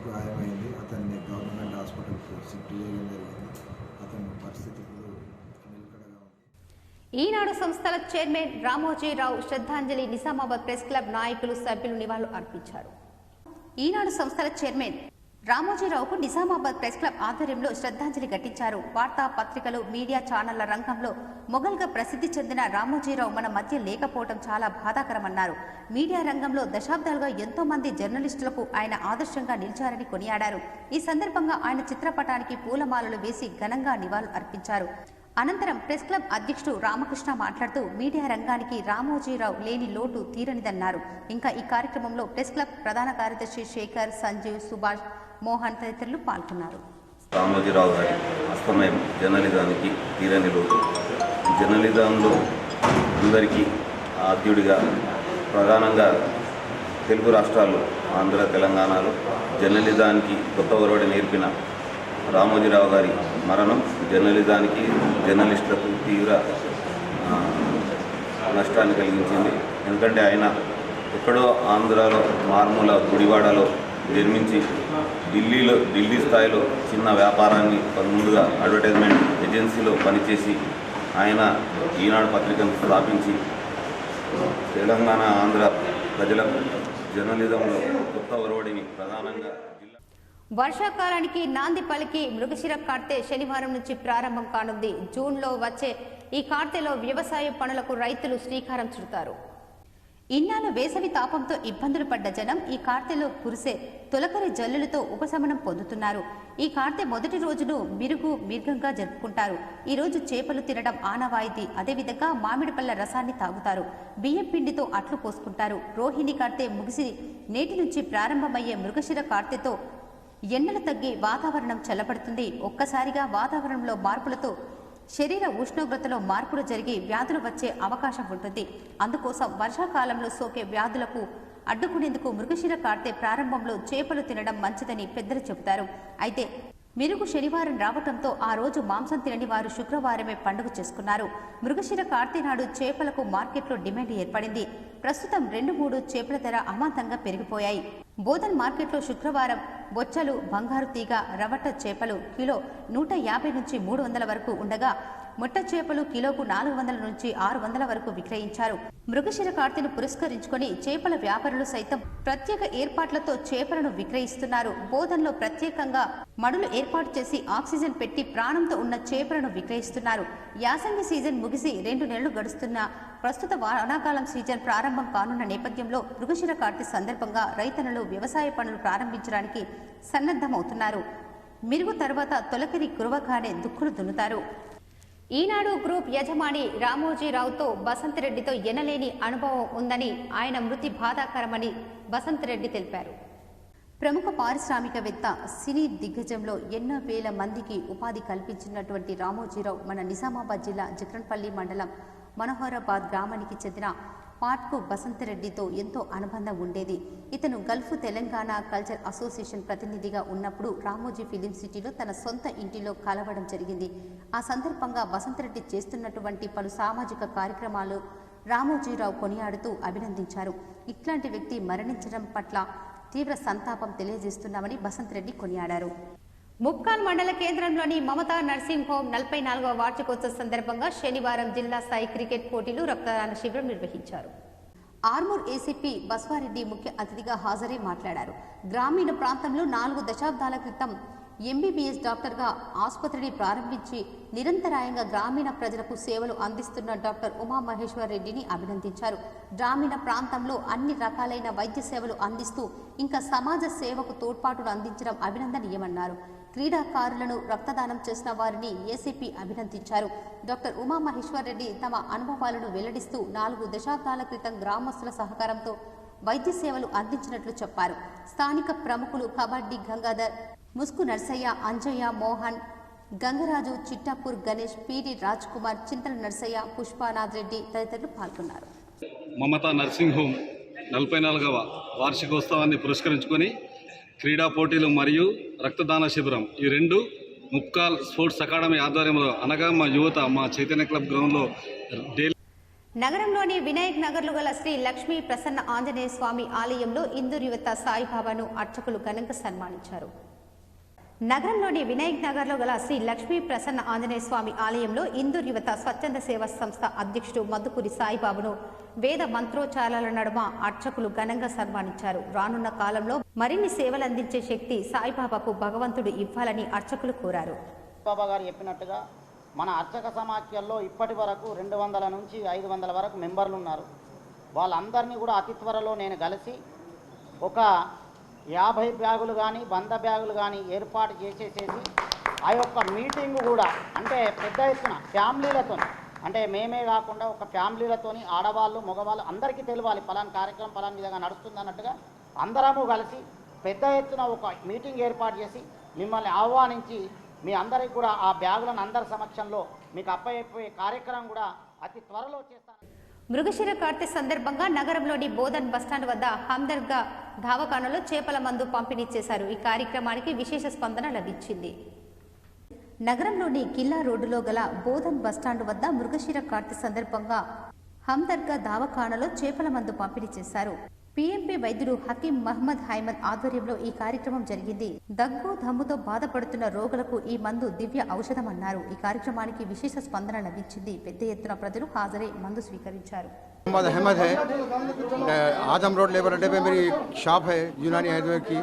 గాయమైంది. అతన్ని గవర్నమెంట్ హాస్పిటల్కి షిఫ్ట్ చేయడం జరిగింది. అతని పరిస్థితి ఇప్పుడు నిలకడగా ఉంది. ఈనాడు సంస్థల చైర్మన్ రామోజీరావు శ్రద్ధాంజలి నిజామాబాద్ ప్రెస్ క్లబ్ నాయకులు సభ్యులు నివాళులు అర్పించారు. ఈనాడు సంస్థల చైర్మన్ రామోజీరావుకు నిజామాబాద్ ప్రెస్ క్లబ్ ఆధ్వర్యంలో శ్రద్ధాంజలి ఘటించారు. వార్తా పత్రికలు, మీడియా ఛానళ్ల రంగంలో మొఘల్గా ప్రసిద్ధి చెందిన రామోజీరావు మన మధ్య లేకపోవడం చాలా బాధాకరమన్నారు. మీడియా రంగంలో దశాబ్దాలుగా ఎంతో మంది జర్నలిస్టులకు ఆయన ఆదర్శంగా నిలిచారని కొనియాడారు. ఈ సందర్భంగా ఆయన చిత్రపటానికి పూలమాలలు వేసి ఘనంగా నివాళులు అర్పించారు. అనంతరం ప్రెస్ క్లబ్ అధ్యక్షుడు రామకృష్ణ మాట్లాడుతూ మీడియా రంగానికి రామోజీరావు లేని లోటు తీరనిదన్నారు. ఇంకా ఈ కార్యక్రమంలో ప్రెస్ క్లబ్ ప్రధాన కార్యదర్శి శేఖర్, సంజీవ్, సుభాష్, మోహన్ తదితరులు పాల్గొన్నారు. రామోజీరావు గారి అస్తమయం జర్నలిజానికి తీరని లోటు. జర్నలిజంలో అందరికీ ఆద్యుడిగా ప్రధానంగా తెలుగు రాష్ట్రాలు ఆంధ్ర, తెలంగాణలో జర్నలిజానికి కొత్త ఒరవడి నేర్పిన రామోజీరావు గారి మరణం జర్నలిజానికి, జర్నలిస్టులకు తీవ్ర నష్టాన్ని కలిగించింది. ఎందుకంటే ఆయన ఎక్కడో ఆంధ్రాలో మారుమూల గుడివాడలో జన్మించి ఢిల్లీ స్థాయిలో చిన్న వ్యాపారాన్ని ముందుగా అడ్వర్టైజ్మెంట్ ఏజెన్సీలో పనిచేసి ఆయన ఈనాడు పత్రికను స్థాపించి తెలంగాణ, ఆంధ్ర ప్రజలకు జర్నలిజంలో కొత్త ఒరవడిని ప్రధానంగా వర్షాకాలానికి నాంది పలికి మృగశిర కార్తె శనివారం నుంచి ప్రారంభం కానుంది. జూన్లో వచ్చే ఈ కార్తెలో వ్యవసాయ పనులకు రైతులు శ్రీకారం చుడతారు. ఇన్నాళ్ళు వేసవి తాపంతో ఇబ్బందులు పడ్డ జనం ఈ కార్తెలో కురిసే తొలకరి జల్లులతో ఉపశమనం పొందుతున్నారు. ఈ కార్తె మొదటి రోజును మిర్గంగా జరుపుకుంటారు. ఈ రోజు చేపలు తినడం ఆనవాయితీ. అదేవిధంగా మామిడి పళ్ళ రసాన్ని తాగుతారు. బియ్యం పిండితో అట్లు పోసుకుంటారు. రోహిణి కార్తె ముగిసి నేటి నుంచి ప్రారంభమయ్యే మృగశిర కార్తెతో ఎండలు తగ్గి వాతావరణం చల్లబడుతుంది. ఒక్కసారిగా వాతావరణంలో మార్పులతో శరీర ఉష్ణోగ్రతలో మార్పులు జరిగి వ్యాధులు వచ్చే అవకాశం ఉంటుంది. అందుకోసం వర్షాకాలంలో సోకే వ్యాధులకు అడ్డుకునేందుకు మృగశిర కార్తె ప్రారంభంలో చేపలు తినడం మంచిదని పెద్దలు చెబుతారు. అయితే మిరుగు శనివారం రావడంతో ఆ రోజు మాంసం తినని వారు శుక్రవారమే పండుగ చేసుకున్నారు. మృగశిర కార్తె నాడు చేపలకు మార్కెట్లో డిమాండ్ ఏర్పడింది. ప్రస్తుతం 2-3 చేపల ధర అమాంతంగా పెరిగిపోయాయి. బోధన్ మార్కెట్లో శుక్రవారం బొచ్చలు, బంగారు తీగ, రవట చేపలు కిలో 150 నుంచి 300 వరకు ఉండగా మొట్ట చేపలు కిలోకు 400 నుంచి 600 వరకు విక్రయించారు. మృగశిర కార్తెను పురస్కరించుకొని చేపల వ్యాపారులు సైతం ప్రత్యేక ఏర్పాట్లతో చేపలను విక్రయిస్తున్నారు. బోధన్లో ప్రత్యేకంగా మడులు ఏర్పాటు చేసి ఆక్సిజన్ పెట్టి ప్రాణంతో ఉన్న చేపలను విక్రయిస్తున్నారు. యాసంగి సీజన్ ముగిసి 2 నెలలు గడుస్తున్న ప్రస్తుత వానాకాలం సీజన్ ప్రారంభం కానున్న నేపథ్యంలో మృగశిర కార్తె సందర్భంగా రైతన్నలు వ్యవసాయ పనులు ప్రారంభించడానికి సన్నద్ధమవుతున్నారు. మిరుగు తర్వాత తొలకరి కురవగానే దుక్కులు దున్నుతారు. ఈనాడు గ్రూప్ యజమాని రామోజీరావుతో బసంత్ రెడ్డితో ఎనలేని అనుభవం ఉందని, ఆయన మృతి బాధాకరమని బసంత్ రెడ్డి తెలిపారు. ప్రముఖ పారిశ్రామికవేత్త, సినీ దిగ్గజంలో ఎన్నో వేల మందికి ఉపాధి కల్పించినటువంటి రామోజీరావు మన నిజామాబాద్ జిల్లా జక్రన్పల్లి మండలం మనోహరాబాద్ గ్రామానికి చెందిన పాట్కు బసంతరెడ్డితో ఎంతో అనుబంధం ఉండేది. ఇతను గల్ఫ్ తెలంగాణ కల్చర్ అసోసియేషన్ ప్రతినిధిగా ఉన్నప్పుడు రామోజీ ఫిలిం సిటీలో తన సొంత ఇంటిలో కలవడం జరిగింది. ఆ సందర్భంగా బసంతరెడ్డి చేస్తున్నటువంటి పలు సామాజిక కార్యక్రమాలు రామోజీరావు కొనియాడుతూ అభినందించారు. ఇట్లాంటి వ్యక్తి మరణించడం పట్ల తీవ్ర సంతాపం తెలియజేస్తున్నామని బసంతరెడ్డి కొనియాడారు. ముక్కాల్ మండల కేంద్రంలోని మమతా నర్సింగ్ హోమ్ 44వ వార్షికోత్సవ సందర్భంగా శనివారం జిల్లా స్థాయి క్రికెట్ పోటీలు, రక్తదాన శిబిరం నిర్వహించారు. ఆర్మూర్ ఏసీపీ బస్వారెడ్డి ముఖ్య అతిథిగా హాజరై మాట్లాడారు. గ్రామీణ ప్రాంతంలో 4 దశాబ్దాల క్రితం ఎంబీబీఎస్ డాక్టర్గా ఆసుపత్రిని ప్రారంభించి నిరంతరాయంగా గ్రామీణ ప్రజలకు సేవలు అందిస్తున్న డాక్టర్ ఉమామహేశ్వర్ రెడ్డిని అభినందించారు. గ్రామీణ ప్రాంతంలో అన్ని రకాలైన వైద్య సేవలు అందిస్తూ ఇంకా సమాజ సేవకు తోడ్పాటును అందించడం అభినందనీయమన్నారు. క్రీడాకారులను, రక్తదానం చేసిన వారిని ఏసీపీ అభినందించారు. డాక్టర్ ఉమామహేశ్వర్ రెడ్డి తమ అనుభవాలను వెల్లడిస్తూ 4 దశాబ్దాల క్రితం గ్రామస్తుల సహకారంతో వైద్య సేవలు అందించినట్లు చెప్పారు. స్థానిక ప్రముఖులు కబడ్డీ గంగాధర్, ముస్కు నర్సయ్య, అంజయ్య, మోహన్, గంగరాజు, చిట్టాపూర్ గణేష్, పీడి రాజ్ కుమార్, చింతల నర్సయ్య, పుష్పానాథ్ రెడ్డి తదితరులు పాల్గొన్నారు. మమతా నర్సింగ్ హోమ్ 44వ వార్షికోత్సవాన్ని పురస్కరించుకొని క్రీడా పోటీలు మరియు రక్తదాన శిబిరం ఈ రెండు ముక్కాల్ స్పోర్ట్స్ అకాడమీ ఆధ్వర్యంలో అనగా మా యువత మా చైతన్య క్లబ్ గ్రౌండ్లో నగరంలోని వినాయక్ నగర్లో గల శ్రీ లక్ష్మీ ప్రసన్న ఆంజనేయ స్వామి ఆలయంలో ఇందూరు యువత సాయిబాబాను అర్చకులు ఘనంగా సన్మానించారు. నగరంలోని వినాయక్ నగర్లో గల శ్రీ లక్ష్మీ ప్రసన్న ఆంజనేయ స్వామి ఆలయంలో ఇందూరు యువత స్వచ్ఛంద సేవా సంస్థ అధ్యక్షుడు మద్దుకూరి సాయిబాబును వేద మంత్రోచ్చారాల నడుమ అర్చకులు ఘనంగా సన్మానించారు. రానున్న కాలంలో మరిన్ని సేవలు అందించే శక్తి సాయిబాబాకు భగవంతుడు ఇవ్వాలని అర్చకులు కోరారు. బాబా గారు చెప్పినట్టుగా మన అర్చక సమాఖ్యల్లో ఇప్పటి వరకు 200 నుంచి 500 వరకు మెంబర్లు ఉన్నారు. వాళ్ళందరినీ కూడా అతి త్వరలో నేను కలిసి ఒక 50 బ్యాగులు కానీ 100 బ్యాగులు కానీ ఏర్పాటు చేసేసేసి ఆ యొక్క మీటింగ్ కూడా అంటే పెద్ద ఎత్తున ఫ్యామిలీలతో, అంటే మేమే కాకుండా ఒక ఫ్యామిలీలతోని ఆడవాళ్ళు మగవాళ్ళు అందరికీ తెలియాలి పలానా కార్యక్రమం పలానా విధంగా నడుస్తుంది అన్నట్టుగా అందరము కలిసి పెద్ద ఎత్తున ఒక మీటింగ్ ఏర్పాటు చేసి మిమ్మల్ని ఆహ్వానించి మీ అందరికి కూడా ఆ బ్యాగులను అందరి సమక్షంలో మీకు అప్పయ్యే కార్యక్రమం కూడా అతి త్వరలో చేస్తాను. మృగశిర కార్తె సందర్భంగా నగరంలోని బోధన్ బస్టాండ్ వద్ద హందర్గా ధావఖానలో చేపల మందు పంపిణీ చేశారు. ఈ కార్యక్రమానికి విశేష స్పందన లభించింది. నగరంలోని కిల్లా రోడ్డులో గల బోధన్ బస్టాండ్ వద్ద మృగశిర కార్తె సందర్భంగా హందర్గా ధావఖానలో చేపల మందు పంపిణీ చేశారు. పీఎంపీ వైద్యుడు హకీం మహమ్మద్ హైమద్ ఆధ్వర్యంలో ఈ కార్యక్రమం జరిగింది. దగ్గు దమ్ముతో బాధపడుతున్న రోగులకు ఈ మందు దివ్య ఔషధం అన్నారు. ఈ కార్యక్రమానికి విశేష స్పందన లభించింది. పెద్ద ఎత్తున ప్రజలు హాజరై మందు స్వీకరించారు. मोहम्मद अहमद है, आजम रोड लेबर अड्डे पे मेरी शॉप है यूनानी आयुर्वेद की।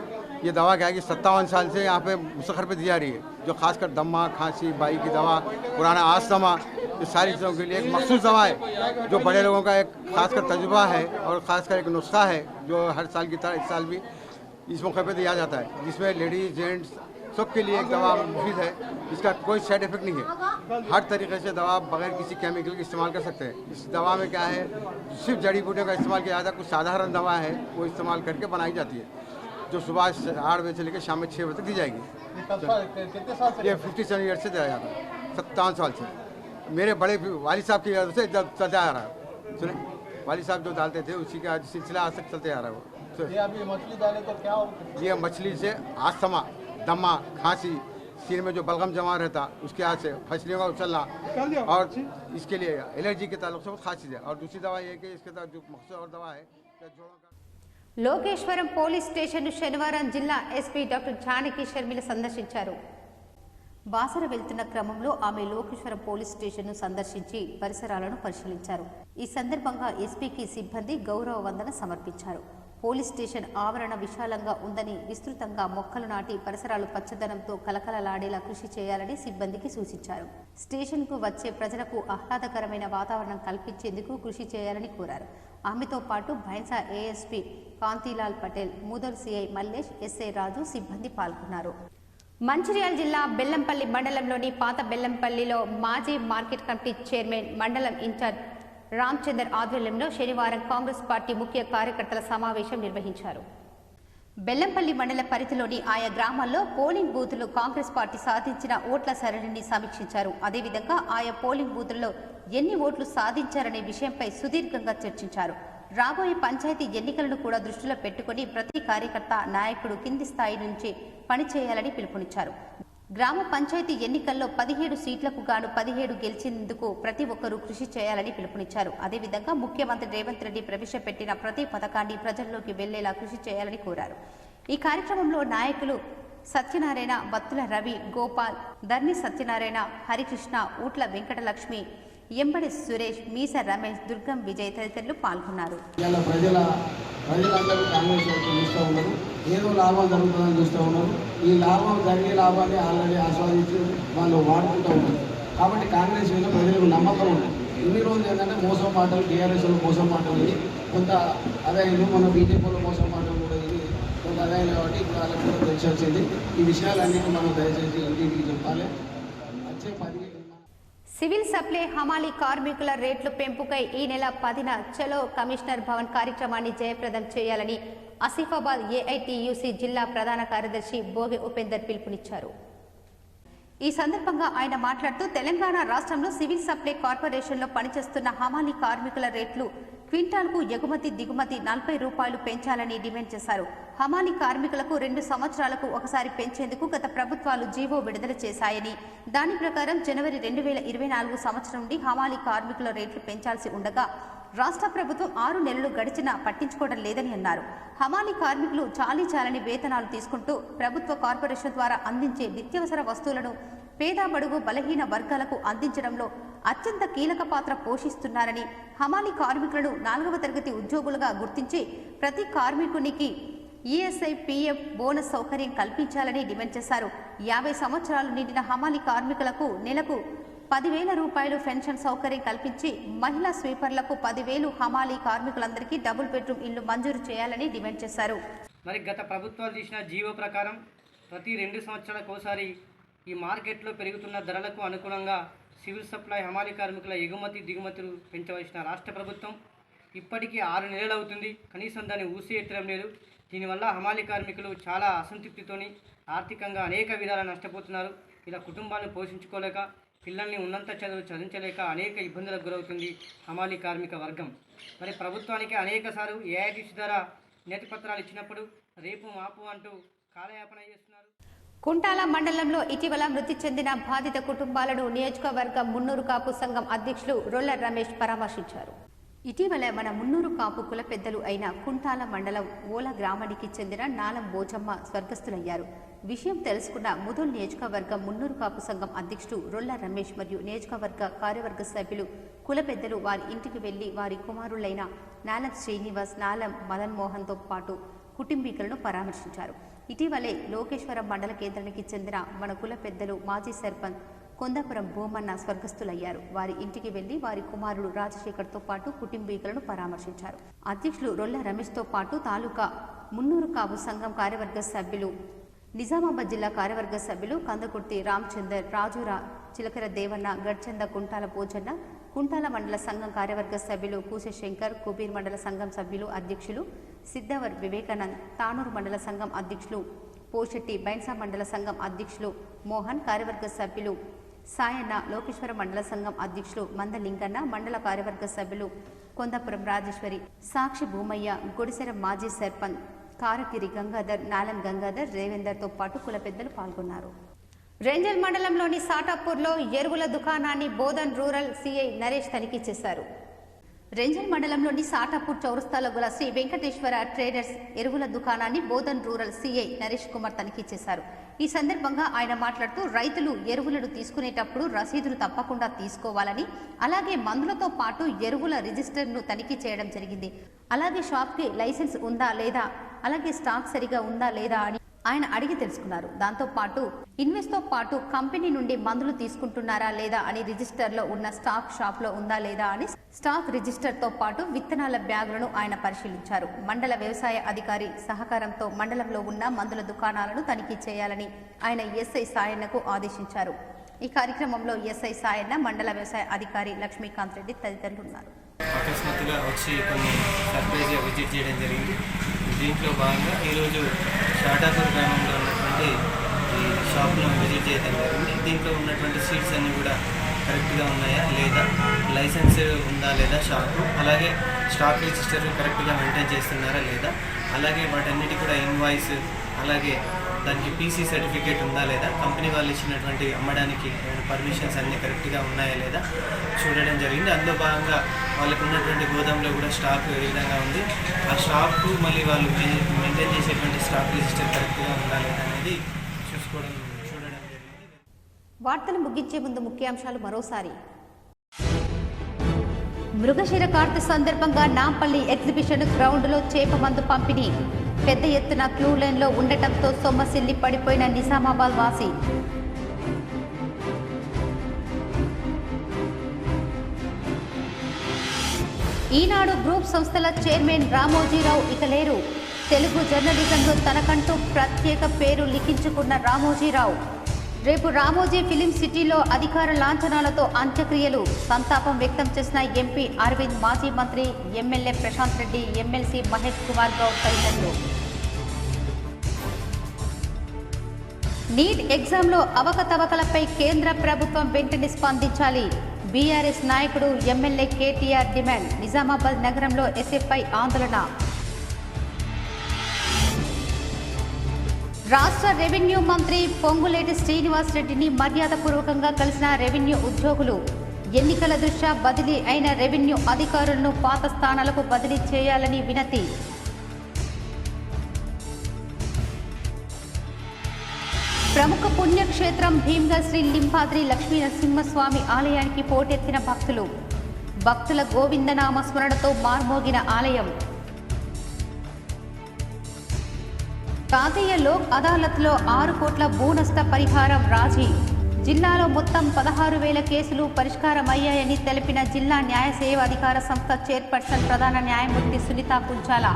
ये दवा क्या है कि 57 साल से यहाँ पे मुसखर पे दी जा रही है, जो खासकर दमा, खांसी, बाई की दवा, पुराना आस्थमा, ये सारी चीज़ों के लिए एक मखसूस दवा है जो बड़े लोगों का एक खासकर तजुर्बा है और ख़ासकर एक नुस्खा है जो हर साल की तरह इस साल भी इस मौके पर दिया जाता है, जिसमें लेडीज़ जेंट्स सबके लिए एक दवा मुफीद है। इसका कोई साइड इफेक्ट नहीं है। हर तरीके से दवा बगैर किसी केमिकल के इस्तेमाल कर सकते हैं। इस दवा में क्या है, सिर्फ जड़ी बूटियों का इस्तेमाल किया जाता है। कुछ साधारण दवा है वो इस्तेमाल करके बनाई जाती है, जो सुबह 8 बजे से लेकर शाम में 6 बजे तक दी जाएगी। ये 57 ईयर से दिया जाता है, 57 साल से। मेरे बड़े वालिद साहब की वजह से चलता आ रहा है। सुने, वालिद साहब जो डालते थे उसी का सिलसिला आज तक चलते आ रहा है। वो ये अभी मछली डाले तो क्या हो? ये मछली से आस्थमा, दमा, खांसी, सिर में जो बलगम जमा रहता उसके हाथ से फसलियों का उछलना, और इसके लिए एलर्जी के ताल्लुक से बहुत खास चीज़ है। और दूसरी दवा ये है कि इसके साथ जो मकसद और दवा है जोड़ों का। లోకేశ్వరం పోలీస్ స్టేషన్ శనివారం జిల్లా ఎస్పీ డాక్టర్ జానకి షర్మిల సందర్శించారు. బాసర వెళ్తున్న క్రమంలో ఆమె లోకేశ్వరం పోలీస్ స్టేషన్ను సందర్శించి పరిసరాలను పరిశీలించారు. ఈ సందర్భంగా ఎస్పీకి సిబ్బంది గౌరవ వందన సమర్పించారు. పోలీస్ స్టేషన్ ఆవరణ విశాలంగా ఉందని, విస్తృతంగా మొక్కలు నాటి పరిసరాలు పచ్చదనంతో కలకలలాడేలా కృషి చేయాలని సిబ్బందికి సూచించారు. స్టేషన్కు వచ్చే ప్రజలకు ఆహ్లాదకరమైన వాతావరణం కల్పించేందుకు కృషి చేయాలని కోరారు. ఆమెతో పాటు Bhainsa ASP Kantilal Patel, Mudhole CI Mallesh, SI Raju సిబ్బంది పాల్గొన్నారు. మంచిర్యాల జిల్లా బెల్లంపల్లి మండలంలోని పాత బెల్లంపల్లిలో మాజీ మార్కెట్ కమిటీ చైర్మన్, మండలం ఇన్ఛార్జ్ రామచందర్ ఆధ్వర్యంలో శనివారం కాంగ్రెస్ పార్టీ ముఖ్య కార్యకర్తల సమావేశం నిర్వహించారు. బెల్లంపల్లి మండల పరిధిలోని ఆయా గ్రామాల్లో పోలింగ్ బూతులు కాంగ్రెస్ పార్టీ సాధించిన ఓట్ల సరళిని సమీక్షించారు. అదేవిధంగా ఆయా పోలింగ్ బూతుల్లో ఎన్ని ఓట్లు సాధించారనే విషయంపై సుదీర్ఘంగా చర్చించారు. రాబోయే పంచాయతీ ఎన్నికలను కూడా దృష్టిలో పెట్టుకుని ప్రతి కార్యకర్త, నాయకుడు కింది స్థాయి నుంచి పనిచేయాలని పిలుపునిచ్చారు. గ్రామ పంచాయతీ ఎన్నికల్లో 17 సీట్లకు గాను 17 గెలిచేందుకు ప్రతి ఒక్కరూ కృషి చేయాలని పిలుపునిచ్చారు. అదేవిధంగా ముఖ్యమంత్రి రేవంత్ రెడ్డి ప్రవేశపెట్టిన ప్రతి పథకాన్ని ప్రజల్లోకి వెళ్లేలా కృషి చేయాలని కోరారు. ఈ కార్యక్రమంలో నాయకులు సత్యనారాయణ, బత్తుల రవి, గోపాల్, ధర్ని సత్యనారాయణ, హరికృష్ణ, ఊట్ల వెంకటలక్ష్మి, ఎంబడి సురేష్, మీస రమేష్, దుర్గం విజయ్ తదితరులు పాల్గొన్నారు. ప్రజలందరూ కాంగ్రెస్ వైపు చూస్తూ ఉన్నారు. ఏదో లాభం జరుగుతుందని చూస్తూ ఉన్నారు. ఈ జరిగే లాభాన్ని ఆల్రెడీ ఆస్వాదించి వాళ్ళు వాడుకుంటూ ఉన్నారు. కాబట్టి కాంగ్రెస్ మీద ప్రజలకు నమ్మకం ఉంది. ఇన్ని రోజులు ఏంటంటే మోసం మాటలు, టీఆర్ఎస్లో మోసం మాటలు, కొంత అదాయిలు, మన బీజేపీలో మోసం మాటలు కూడా ఇది కొంత అదాయిలు. కాబట్టి ఇప్పుడు వాళ్ళకి కూడా తెలిసి వచ్చింది. ఈ విషయాలన్నీ మనం దయచేసి ఇంటికి చెప్పాలి. వచ్చే 10 సివిల్ సప్లై హమాలీ కార్మికుల రేట్లు పెంపుకై ఈ నెల 10న చలో కమిషనర్ భవన్ కార్యక్రమాన్ని జయప్రదం చేయాలని ఆసిఫాబాద్ ఏఐటియుసి జిల్లా ప్రధాన కార్యదర్శి బోగె ఉపేందర్ పిలుపునిచ్చారు. ఈ సందర్భంగా ఆయన మాట్లాడుతూ తెలంగాణ రాష్ట్రంలో సివిల్ సప్లై కార్పొరేషన్లో పనిచేస్తున్న హమాలీ కార్మికుల రేట్లు క్వింటాల్కు ఎగుమతి దిగుమతి 40 రూపాయలు పెంచాలని డిమాండ్ చేశారు. హమాలీ కార్మికులకు 2 సంవత్సరాలకు ఒకసారి పెంచేందుకు గత ప్రభుత్వాలు జీవో విడుదల చేశాయని, దాని ప్రకారం జనవరి 2024 సంవత్సరం నుండి హమాలీ కార్మికుల రేట్లు పెంచాల్సి ఉండగా రాష్ట్ర ప్రభుత్వం 6 నెలలు గడిచినా పట్టించుకోవడం లేదని అన్నారు. హమాలీ కార్మికులు చాలని వేతనాలు తీసుకుంటూ ప్రభుత్వ కార్పొరేషన్ ద్వారా అందించే నిత్యావసర వస్తువులను పేద బడుగు బలహీన వర్గాలకు అందించడంలో అత్యంత కీలక పాత్ర పోషిస్తున్నారని, హమాలీ కార్మికులను 4వ తరగతి ఉద్యోగులుగా గుర్తించి ప్రతి కార్మికునికి ఈఎస్ఐ, పిఎఫ్ బోనస్ సౌకర్యం కల్పించాలని డిమాండ్ చేశారు. 50 సంవత్సరాలు నిండిన హమాలీ కార్మికులకు నెలకు 10,000 రూపాయలు పెన్షన్ సౌకర్యం కల్పించి మహిళా స్వీపర్లకు 10,000, హమాలీ కార్మికులందరికీ డబుల్ బెడ్రూమ్ ఇల్లు మంజూరు చేయాలని డిమాండ్ చేశారు. మరి గత ప్రభుత్వాలు తీసిన జీవో ప్రకారం ప్రతి 2 సంవత్సరాలకు ఒకసారి ఈ మార్కెట్లో పెరుగుతున్న ధరలకు అనుగుణంగా సివిల్ సప్లై హమాలీ కార్మికుల ఎగుమతి దిగుమతులు పెంచవలసిన రాష్ట్ర ప్రభుత్వం ఇప్పటికీ 6 నెలలు అవుతుంది. కనీసం దాన్ని ఊసి ఎత్తడం లేదు. దీనివల్ల హమాలీ కార్మికులు చాలా అసంతృప్తితోని ఆర్థికంగా అనేక విధాల నష్టపోతున్నారు. ఇలా కుటుంబాలను పోషించుకోలేక, పిల్లల్ని ఉన్నంత చదువు చదివించలేక అనేక ఇబ్బందులకు గురవుతుంది హమాలీ కార్మిక వర్గం. మరి ప్రభుత్వానికి అనేకసార్లు ఏఐటీసీ ద్వారా నేతి పత్రాలు ఇచ్చినప్పుడు రేపు మాపు అంటూ కాలయాపన చేస్తున్నారు. కుంటాల మండలంలో ఇటీవల మృతి చెందిన బాధిత కుటుంబాలను నియోజకవర్గ మున్నూరు కాపు సంఘం అధ్యక్షులు రొల్ల రమేష్ పరామర్శించారు. ఇటీవల మన మున్నూరు కాపు కుల పెద్దలు అయిన కుంటాల మండలం ఓల గ్రామానికి చెందిన నాలం బోజమ్మ స్వర్గస్థులయ్యారు. విషయం తెలుసుకున్న ముదోల్ నియోజకవర్గం మున్నూరు కాపు సంఘం అధ్యక్షుడు రొల్ల రమేష్ మరియు నియోజకవర్గ కార్యవర్గ సభ్యులు కుల పెద్దలు వారి ఇంటికి వెళ్లి వారి కుమారులైన నాలం శ్రీనివాస్, నాలం మదన్ మోహన్తో పాటు కుటుంబీకులను పరామర్శించారు. ఇటీవలే లోకేశ్వరం మండల కేంద్రానికి చెందిన మన కుల పెద్దలు మాజీ సర్పంచ్ కొందాపురం భూమన్న స్వర్గస్థులయ్యారు. వారి ఇంటికి వెళ్లి వారి కుమారుడు రాజశేఖర్తో పాటు కుటుంబీకులను పరామర్శించారు. అధ్యక్షులు రొల్ల రమేష్తో పాటు తాలూకా మున్నూరు కాపు సంఘం కార్యవర్గ సభ్యులు, నిజామాబాద్ జిల్లా కార్యవర్గ సభ్యులు కందకుర్తి రామచందర్, రాజురా, చిలకర దేవన్న, గడ్చంద కుంటాల పోచన్న, కుంటాల మండల సంఘం కార్యవర్గ సభ్యులు కూసె శంకర్, కుబీర్ మండల సంఘం సభ్యులు అధ్యక్షులు సిద్ధవర్ వివేకానంద్, తానూరు మండల సంఘం అధ్యక్షులు పోషెట్టి, బైన్సా మండల సంఘం అధ్యక్షులు మోహన్, కార్యవర్గ సభ్యులు సాయన్న, లోకేశ్వర మండల సంఘం అధ్యక్షులు మందలింగన్న, మండల కార్యవర్గ సభ్యులు కొందాపురం రాజేశ్వరి, సాక్షి భూమయ్య, గుడిసెర మాజీ సర్పంచ్ కారగిరి గంగాధర్, నాలం గంగాధర్, రేవేందర్తో పాటు కుల పెద్దలు పాల్గొన్నారు. రేంజల్ మండలంలోని సాటాపూర్లో ఎరువుల దుకాణాన్ని బోధన్ రూరల్ సిఐ నరేష్ తనిఖీ చేశారు. రేంజల్ మండలంలోని సాటాపూర్ చౌరస్తాలో గల శ్రీ వెంకటేశ్వర ట్రేడర్స్ ఎరువుల దుకాణాన్ని బోధన్ రూరల్ సిఐ నరేష్ కుమార్ తనిఖీ చేశారు. ఈ సందర్భంగా ఆయన మాట్లాడుతూ రైతులు ఎరువులను తీసుకునేటప్పుడు రసీదులు తప్పకుండా తీసుకోవాలని, అలాగే మందులతో పాటు ఎరువుల రిజిస్టర్ను తనిఖీ చేయడం జరిగింది. అలాగే షాప్కి లైసెన్స్ ఉందా లేదా, అలాగే స్టాక్ సరిగా ఉందా లేదా అని ఆయన అడిగి తెలుసుకున్నారు. దాంతో పాటు ఇన్వెస్ట్తో పాటు కంపెనీ నుండి మందులు తీసుకుంటున్నారా లేదా అని రిజిస్టర్లో ఉన్న స్టాక్ షాప్లో ఉందా లేదా అని స్టాక్ రిజిస్టర్తో పాటు విత్తనాల బ్యాగులను ఆయన పరిశీలించారు. మండల వ్యవసాయ అధికారి సహకారంతో మండలంలో ఉన్న మందుల దుకాణాలను తనిఖీ చేయాలని ఆయన ఎస్ఐ సాయన్నకు ఆదేశించారు. ఈ కార్యక్రమంలో ఎస్ఐ సాయన్న, మండల వ్యవసాయ అధికారి లక్ష్మీకాంత్ రెడ్డి తదితరులు ఉన్నారు. అకస్మాత్తుగా వచ్చి కొన్ని సర్ప్రైజ్గా విజిట్ చేయడం జరిగింది. దీంట్లో భాగంగా ఈరోజు షాటాపూర్ గ్రామంలో ఉన్నటువంటి ఈ షాప్ను విజిట్ చేయడం జరిగింది. దీంట్లో ఉన్నటువంటి సీట్స్ అన్నీ కూడా కరెక్ట్గా ఉన్నాయా లేదా, లైసెన్స్ ఉందా లేదా షాపు, అలాగే స్టాక్ రిజిస్టర్ కరెక్ట్గా మెయింటైన్ చేస్తున్నారా లేదా, అలాగే వాటన్నిటి కూడా ఇన్వాయిస్, అలాగే దానికి పీసీ సర్టిఫికేట్ ఉందా లేదా, కంపెనీ వాళ్ళు ఇచ్చినటువంటి అమ్మడానికి పర్మిషన్స్ అన్నీ కరెక్ట్గా ఉన్నాయా లేదా చూడడం జరిగింది. అందులో భాగంగా వాళ్ళకు ఉన్నటువంటి గోదాంలో కూడా స్టాక్ ఏ విధంగా ఉంది, ఆ స్టాక్ మళ్ళీ వాళ్ళు మెయింటైన్ చేసేటువంటి స్టాక్ రిజిస్టర్ కరెక్ట్గా ఉందా లేదా అనేది చూడడం జరిగింది. వార్తలు ముగించే ముందు ముఖ్యాంశాలు మరోసారి. మృగశిర కార్తె సందర్భంగా నాంపల్లి ఎగ్జిబిషన్ గ్రౌండ్లో చేప మందు పంపిణీ. పెద్ద ఎత్తున క్యూ లైన్లో ఉండటంతో సొమ్మసిల్లి పడిపోయిన నిజామాబాద్ వాసి. ఈనాడు గ్రూప్ సంస్థల చైర్మన్ రామోజీరావు ఇక లేరు. తెలుగు జర్నలిజంలో తనకంటూ ప్రత్యేక పేరు లిఖించుకున్న రామోజీరావు. రేపు రామోజీ ఫిలిం సిటీలో అధికార లాంఛనాలతో అంత్యక్రియలు. సంతాపం వ్యక్తం చేసిన ఎంపీ అరవింద్, మాజీ మంత్రి ఎమ్మెల్యే ప్రశాంత్ రెడ్డి, ఎమ్మెల్సీ మహేష్ కుమార్ గౌడ్ తదితరులు. నీట్ ఎగ్జామ్లో అవకతవకలపై కేంద్ర ప్రభుత్వం వెంటనే స్పందించాలి. బీఆర్ఎస్ నాయకుడు ఎమ్మెల్యే కేటీఆర్ డిమాండ్. నిజామాబాద్ నగరంలో ఎస్ఎఫ్ఐ ఆందోళన. రాష్ట్ర రెవెన్యూ మంత్రి పొంగులేటి శ్రీనివాసరెడ్డిని మర్యాదపూర్వకంగా కలిసిన రెవెన్యూ ఉద్యోగులు. ఎన్నికల దృష్ట్యా బదిలీ అయిన రెవెన్యూ అధికారులను పాత స్థానాలకు బదిలీ చేయాలని వినతి. ప్రముఖ పుణ్యక్షేత్రం భీమ్గా శ్రీ లింపాద్రి లక్ష్మీ నరసింహస్వామి ఆలయానికి పోటెత్తిన భక్తులు. భక్తుల గోవిందనామ స్మరణతో మార్మోగిన ఆలయం. ప్రాంతీయ లోక్ అదాలత్లో 6 కోట్ల భూ నష్ట పరిహారం రాజీ. జిల్లాలో మొత్తం 16,000 కేసులు పరిష్కారమయ్యాయని తెలిపిన జిల్లా న్యాయ సేవ అధికార సంస్థ చైర్పర్సన్ ప్రధాన న్యాయమూర్తి Sunitha Kunchala.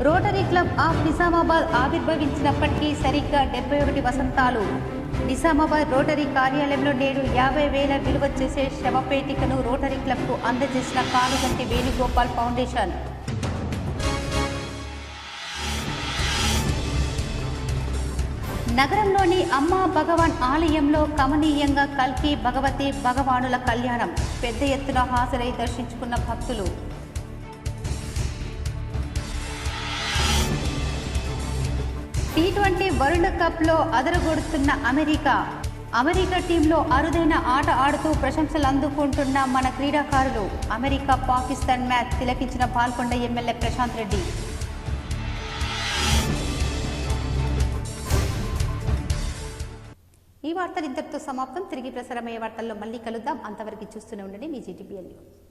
Rotary Club of Nizamabad ఆవిర్భవించినప్పటికీ సరిగ్గా 71 వసంతాలు. నిజామాబాద్ రోటరీ కార్యాలయంలో నేడు 50,000 విలువ చేసే శవపేటికను రోటరీ క్లబ్కు అందజేసిన కాలుగంటి వేణుగోపాల్ ఫౌండేషన్. నగరంలోని అమ్మా భగవాన్ ఆలయంలో కమనీయంగా కల్కి భగవతి భగవానుల కళ్యాణం. పెద్ద ఎత్తున హాజరై దర్శించుకున్న భక్తులు. T20 వరల్డ్ కప్లో అదరగొడుతున్న అమెరికా టీంలో అరుదైన ఆట ఆడుతూ ప్రశంసలు అందుకుంటున్న మన క్రీడాకారులు. అమెరికా పాకిస్తాన్ మ్యాచ్ తిలకించిన పాల్గొండ ఎమ్మెల్యే ప్రశాంత్ రెడ్డి. ఈ వార్తలు ఇంతటితో సమాప్తం. తిరిగి ప్రసారమయ్యే వార్తల్లో మళ్ళీ కలుద్దాం. అంతవరకు చూస్తూనే ఉండండి మీ GTPL న్యూస్.